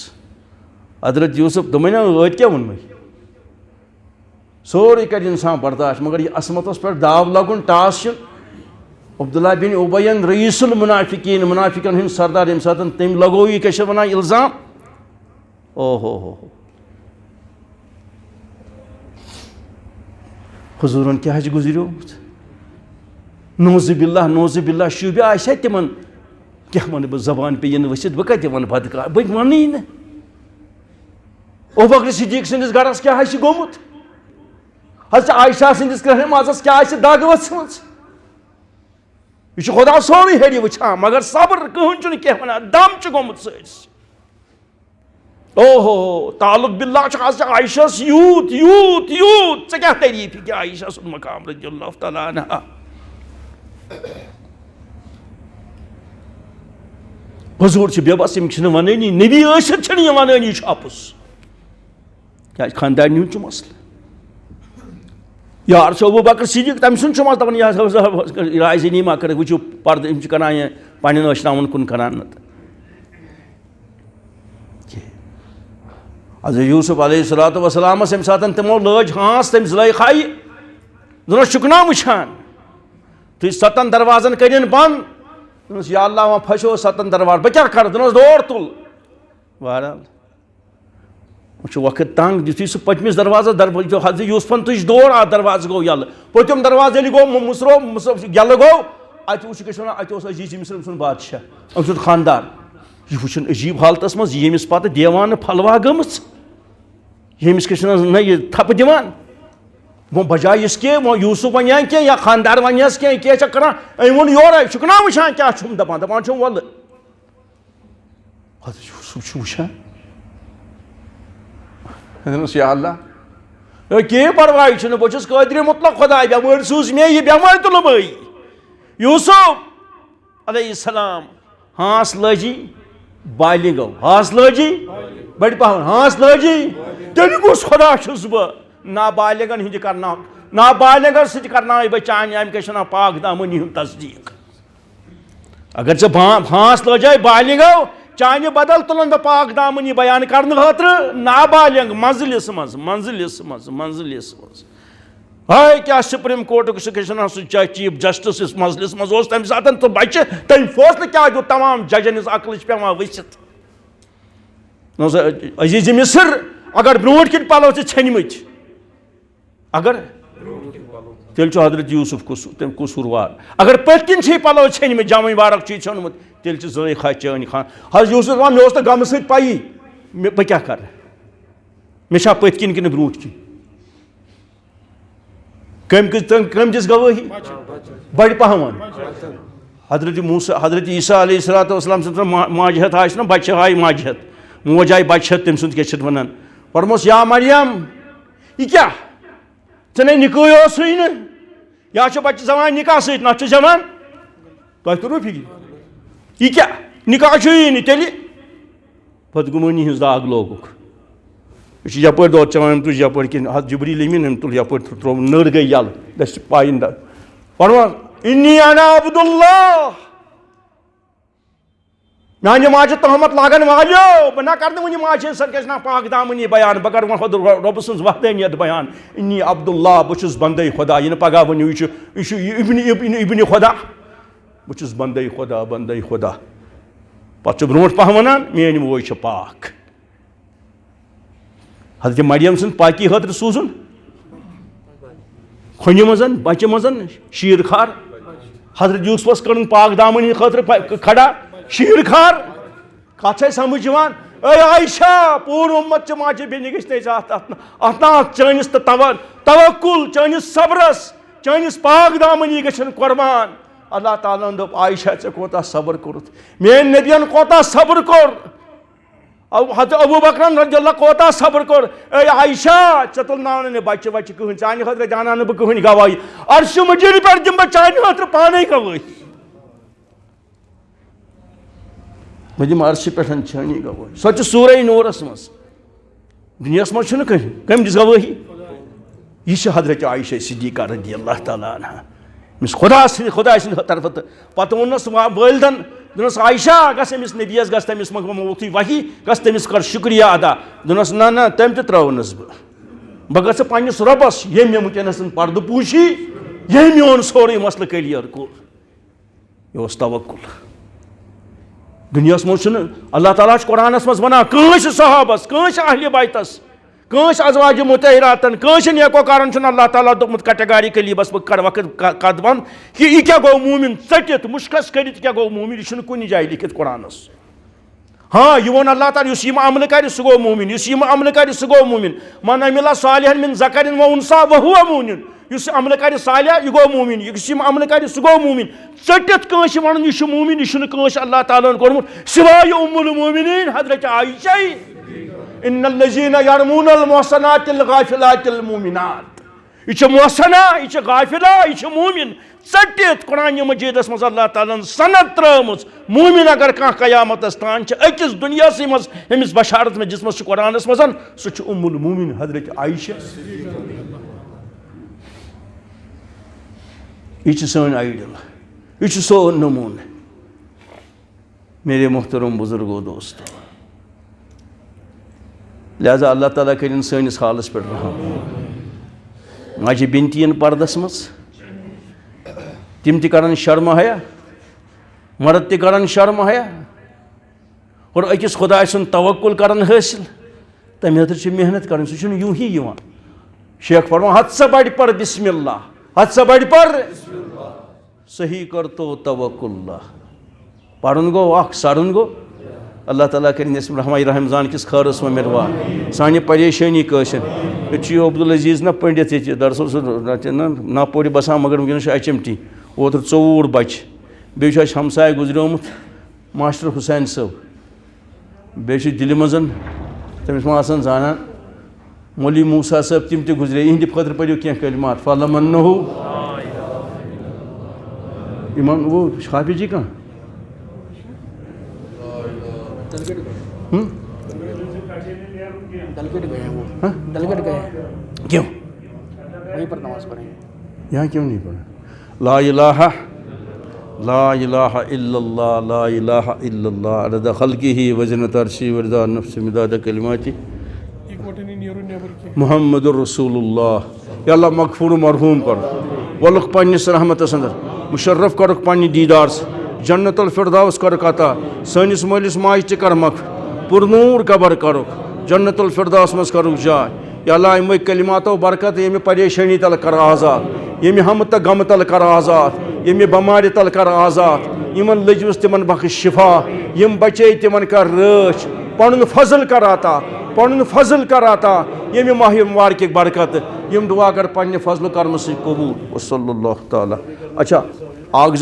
حضرت یوسف دوٚپمَے نا ٲدۍ کیٛاہ ووٚنمَے سورُے کَرِ اِنسان برداشت مگر یہ عصمتس پٮ۪ٹھ داو لگُن ٹاس چھِ عبداللہ بن اُبین رئیس المنافقین منافقن ہند سردار ییٚمہِ ساتہٕ تٔمۍ لگو یہ کیٛاہ چھِ ونان الزام او ہو حضوٗرن کیٛاہ چھُ گُزریومُت نوزِ باللہ شوٗبہِ آسہِ ہا تِمن کیٛاہ وَنہٕ بہٕ زبان پے یِنہٕ ؤسِتھ بہٕ کَتہِ وَنہٕ بدکار بہٕ وَنٕے نہٕ ابوٗبکر صدیٖق سٕنٛدِس گرس کیٛاہ آسہِ گوٚمُت حضرت عائشہ سٕنٛدِس کرٛہنہِ مازس کیٛاہ آسہِ دگ ؤژھمٕژ یہ چھُ خدا سورُے ہیٚرِ وٕچھان مگر صبر کٕہٕنۍ چھُنہٕ کینٛہہ وَنان دم چھُ گوٚمُت سٲرسٕے او ہو تعلق باللہ چھُ حضرت عائشہس یوٗت ژےٚ کیٛاہ تعریٖف ہیٚکہِ عائشہ سُنٛد مقام رضی اللہ تعالیٰ عنہا حضوٗر چھِ بے بس یِم چھِنہٕ وَنٲنی نبی ٲسِتھ چھِنہٕ یہِ وَنٲنی یہِ چھُ اَپُز کیٛازِ خاندارنہِ ہُنٛد چھُ مسلہٕ یار چھُ ابوٗبکر صدیٖق تٔمۍ سُنٛد چھُ مسلہٕ دَپان یہِ رازنی ما کٔرِتھ وٕچھِو پردٕ یِم چھِ کران یہِ پنٛنٮ۪ن ٲشناوَن کُن کران نتہٕ حضرت یوٗسف علیہ الصلوٰتُ وسلامس ییٚمہِ ساتہٕ تِمو لٲج ہانٛس تٔمۍ زُلیخایہِ دوٚپنس شُکنام وٕچھان تُہۍ 7 دروازن کٔرِنۍ بنٛد دوٚپنس یا اللہ وۄنۍ پھسیو 7 دروازٕ بہٕ کیٛاہ کرٕ دوٚپنس دور تُل بہرحال وۄنۍ چھُ وقت تنٛگ یُتھُے سُہ پٔتمِس دروازس حضرت یوٗسفن تُج دور اَتھ دروازٕ گوٚو یَلہٕ پٔتِم دروازٕ ییٚلہِ گوٚو مُژروو یَلہٕ گوٚو اَتہِ وٕچھ کیٛاہ چھِ وَنان اَتہِ اوس عزیٖز مِصر سُنٛد بادشاہ أمۍ سُنٛد خاندار یہِ وٕچھُن عجیٖب حالتس منٛز ییٚمِس پتہٕ دیوانہٕ پھلوا گٔمٕژ ییٚمِس کیٛاہ چھِ وَنان نہ یہِ تھپہٕ دِوان وۄنۍ بجایس کہِ وۄنۍ یوٗسف وَنہِ ہا کینٛہہ یا خاندار وَنہِ ہس کینٛہہ کیٛاہ چھکھ کران أمۍ ووٚن یورے شُکنام وٕچھان کیٛاہ چھُم دپان چھُم وَلہٕ حضرت یوٗسف چھُ وٕچھان دوٚپنس یا اللہ کینٛہہ پرواے چھُنہٕ بہٕ چھُس قٲدرِ مطلق خۄداے بٮ۪مٲرۍ سوٗز مےٚ یہِ بٮ۪مٲرۍ تُلہٕ بٕے یوٗسف علیہ السلام ہانٛس لٲجی بالہِ گوٚو ہانٛس لٲجی بٔڑِ پہن ہانٛس لٲجی تیٚلہِ کُس خۄدا چھُس بہٕ نابالغن ہٕنٛدِ کرناو نابالغن سۭتۍ کرناوے بہٕ چانہِ اَمہِ کیٛاہ چھِ وَنان پاک دامنی ہُنٛد تصدیٖق اگر ژےٚ ہانٛس لٲجے بالغو چانہِ بدل تُلن بہٕ پاک دامنی بیان کرنہٕ خٲطرٕ نابالغ منزلِس منٛز ہاے کیٛاہ سپریم کورٹُک سُہ کیٛاہ چھِ وَنان سُہ چیٖف جسٹس یُس منزلِس منٛز اوس تَمہِ ساتہٕ تہٕ بچہِ تٔمۍ فٲصلہٕ کیٛاہ دیُت تمام ججن ہِنٛز عقلہِ چھِ پیٚوان ؤسِتھ عزیٖزِ مِصر اگر برونٛٹھ کِنۍ پلو ژےٚ ژھیٚنمٕتۍ اگر تیٚلہِ چھُ حضرت یوٗسف قصوٗروار اگر پٔتۍ کِنۍ چھِی پلو ژھیٚنمٕتۍ جامٕے وارک چھُے ژھیوٚنمُت تیٚلہِ چھِ زُلیخا چٲنۍ خان حضرت یوٗسف دپان مےٚ اوس نہٕ غمہٕ سۭتۍ پَیی بہٕ کیٛاہ کرٕ مےٚ چھا پٔتۍ کِنۍ کِنہٕ برونٛٹھ کِنۍ کٔمۍ دِژ گوٲہی بڑِ پہم حضرت عیسیٰ علیہ الصلوٰتُ وسلام سٕنٛز ماجہِ ہٮ۪تھ آسہِ نا بچہِ آیہِ ماجہِ ہٮ۪تھ موج آیہِ بچہِ ہٮ۪تھ تٔمۍ سُنٛد کیٛاہ چھِ اَتھ وَنان پرموس یا مریم یہِ کیٛاہ ژےٚ نے نِکٲے اوسُے نہٕ یا چھُ بچہِ زٮ۪وان نِکاح سۭتۍ نتہٕ چھُ زٮ۪وان تۄہہِ توٚروٕ فِکرِ یہِ کیٛاہ نِکاح چھُیی نہٕ تیٚلہِ بدگُمٲنی ہٕنٛز داگ لوگُکھ یہِ چھُ یپٲرۍ دۄد چٮ۪وان أمۍ تُج یپٲرۍ کِنۍ حضرت جبریٖل أمیٖن أمۍ تُل یپٲرۍ ترٛوو نٔر گٔے یَلہٕ دٔسۍ پایِنٛدٕ پرموس اِنی انا عبداللہ میانہِ ماجہِ تہمت لاگن والیو بہٕ نہ کرٕ نہٕ وُنہِ ماجہِ ہٕنٛز کیٛاہ چھِ وَنان پاک دامنی بیان بہٕ کرٕ وۄنۍ رۄبہٕ سٕنٛز وحدٲنیت بیان اِنی عبداللہ بہٕ چھُس بندے خۄدا یہِ نہٕ پگاہ ؤنِو یہِ چھُ اِبنِ خۄدا بہٕ چھُس بندے خۄدا پتہٕ چھُ برونٛٹھ پہم وَنان میٲنۍ موج چھِ پاک حضرت مریم سٕنٛز پاکی خٲطرٕ سوٗزُن کھۄنہِ منٛز بچہِ منٛز شیٖر خار حضرت یوٗسفس کٔرٕن پاک دامنی خٲطرٕ کھڑا شیٖر خار کتھ چھے سمجھ یِوان اے عایشہ پوٗرٕ اُمت چہِ ماجہِ بیٚنہِ گٔژھۍ نہٕ اتھ نا چٲنِس تہٕ توکُل چٲنِس صبرس چٲنِس پاک دامنی گژھن قۄربان اللہ تعالیٰ ہن دوٚپ عایشہ ژےٚ کوٗتاہ صبر کوٚرُتھ میٲنۍ نبین کوٗتاہ صبر کوٚر حضرت ابو بکرن رضی اللہ کوتا صبر کر اے عائشہ ژے تُلناون نہٕ بچہ وچہ کٕہٕنۍ چانہِ خٲطرٕ دیٛاناو نہٕ بہٕ کٕہٕنۍ گواہی عرشِ مجیٖد پٮ۪ٹھ دِمہٕ بہٕ چانہِ خٲطرٕ پانے گواہی بہٕ دِمہٕ عرشہِ پٮ۪ٹھ چٲنی گواہی سۄ چھِ سورہ نوٗرس منٛز دُنیاہس منٛز چھُنہٕ کٔمۍ دِژ گوٲہی یہ چھِ حضرت عائشہ صدیقہ رضی اللہ تعالیٰ عنہ أمِس خدا سٕنٛدِ طرفہٕ تہٕ پتہٕ ووٚننس والدن دوٚپنس عائشہ گژھ أمِس نبیَس گژھ تٔمِس موتھٕے وحی گژھ تٔمِس کر شُکریہ ادا دوٚپنس نہ نہ تٔمۍ تہِ ترٛٲونس بہٕ گژھٕ پننِس رۄبس ییٚمۍ مےٚ وٕنکیٚنس پردٕ پوٗشی ییٚمۍ میون سورُے مسلہٕ کٔلیر کوٚر یہِ اوس توکُل دُنیاہس منٛز چھُنہٕ اللہ تعالیٰ چھُ قرآنس منٛز ونان کٲنٛسہِ صحابس کٲنٛسہِ اہلِ بیتس کٲنٛسہِ ازواجہِ مُطہراتن کٲنٛسہِ نیکوکارن چھُنہٕ اللہ تعالیٰ دوٚپمُت کیٹگارِکلی بس بہٕ کرٕ وقت کتھ بنٛد کہِ یہِ کیٛاہ گوٚو موٗمِن ژٔٹِتھ مُشکس کٔرِتھ کیٛاہ گوٚو موٗمِن یہِ چھُنہٕ کُنہِ جایہِ لیکھِتھ قرآنس ہاں یہِ ووٚن اللہ تعالیٰ یُس یِم عملہٕ کرِ سُہ گوٚو موٗمِن یُس یِم عملہٕ کرِ سُہ گوٚو موٗمِن من عمل صالحا من ذکر و انثى وهو مؤمن یُس عملہٕ کرِ صالح یہِ گوٚو موٗمِن یُس یِم عملہٕ کرِ سُہ گوٚو موٗمِن ژٔٹِتھ کٲنٛسہِ ونُن یہِ چھُ موٗمِن یہِ چھُنہٕ کٲنٛسہِ اللہ تعالیٰ ہن کوٚرمُت سوائے ام المؤمنین حضرت عائشہ ان الذین یرمون المحصنات الغافلات المؤمنات یہ چھِ محسنہ یہ چھِ غافلہ یہ چھِ موٗمِن ژٔٹِتھ قرآنِ مجیٖدس منٛز اللہ تعالیٰ ہن سند ترٲومٕژ موٗمِن اگر کانٛہہ قیامتس تانۍ چھِ أکِس دُنیاہسٕے منٛز أمِس بشارت منٛز دِژمٕژ چھِ قرآنس منٛز سُہ چھُ ام المؤمنین حضرت عائشہ یہ چھِ سٲنۍ آیڈل یہ چھُ سون نموٗنہٕ میرے محترم بزرگو دوستو لہذا اللہ تعالیٰ کٔرِنۍ سٲنِس حالس پٮ۪ٹھ رحم ماجہِ بیٚنتہِ یِن پردس منٛز تِم تہِ کرن شرم حیا مرد تہِ کرن شرم حیا اور أکِس خۄداے سُنٛد توکُل کرن حٲصِل تَمہِ خٲطرٕ چھِ محنت کرٕنۍ سُہ چھُنہٕ یوٗں ہی یِوان شیخ فرمان حد سے بڑھ پر بسم اللہ حد سے بڑھ پر صحیح کر تو توکل اللہ پرن گو اکھ سرن گو اللہ تعالیٰ کرن اسم رحمہ رحمزان کس خٲرس و مِروا سانہِ پریشٲنی کٲشِر ییٚتہِ چھُ عبدالعزیز نہ پٔنڈِتھ ییٚتہِ دراصل نہ پورِ بسان مگر وٕنکیٚنس چھُ HMT اوترٕ 4 بچہِ بیٚیہِ چھُ اَسہِ ہمساے گُزریومُت ماسٹر حُسین صٲب بیٚیہِ چھُ دِلہِ منٛز تٔمِس ما آسان زانان مولوی موسا صٲب تِم تہِ گُزرے یِہنٛدِ خٲطرٕ پٔرِو کینٛہہ کلمات فلمنہُ یِمن وہ حافظ جی کہاں دلگڑھ گئے کیوں وہیں پر نماز پڑھیں گے یہاں کیوں نہیں پڑھا لا الہ الا اللہ لا الہ الا اللہ عدد خلقہ وزنۃ عرشہ ورضا نفسہ مداد کلماتہ محمد الرسول اللہ یا اللہ مغفور مرحوم کر ولک پننس رحمتس اندر مشرف کرک پننہ دیدار سے جنت الفردوس کرک عطا سٲنِس مٲلِس ماجہِ تہِ کر مغفر پُرنوٗر قبر کرُکھ جنت الفردوس منٛز کرُکھ جاے یا اللہ یِمے کلماتو برکت ییٚمہِ پریشٲنی تل کر آزاد ییٚمہِ ہمہٕ تہٕ غمہٕ تل کر آزاد ییٚمہِ بٮ۪مارِ تل کر آزاد یِمن لٔجوِس تِمن بخش شفا یِم بچے تِمن کر رٲچھ پنُن فضل کر عطا پنُن فضل کر عطا ییٚمہِ ماہِ مبارکٕکۍ برکت یِم دعا کر پننہِ فضلہٕ کرمہٕ سۭتۍ قبوٗل وصلی اللہ تعالیٰ اچھا اکھ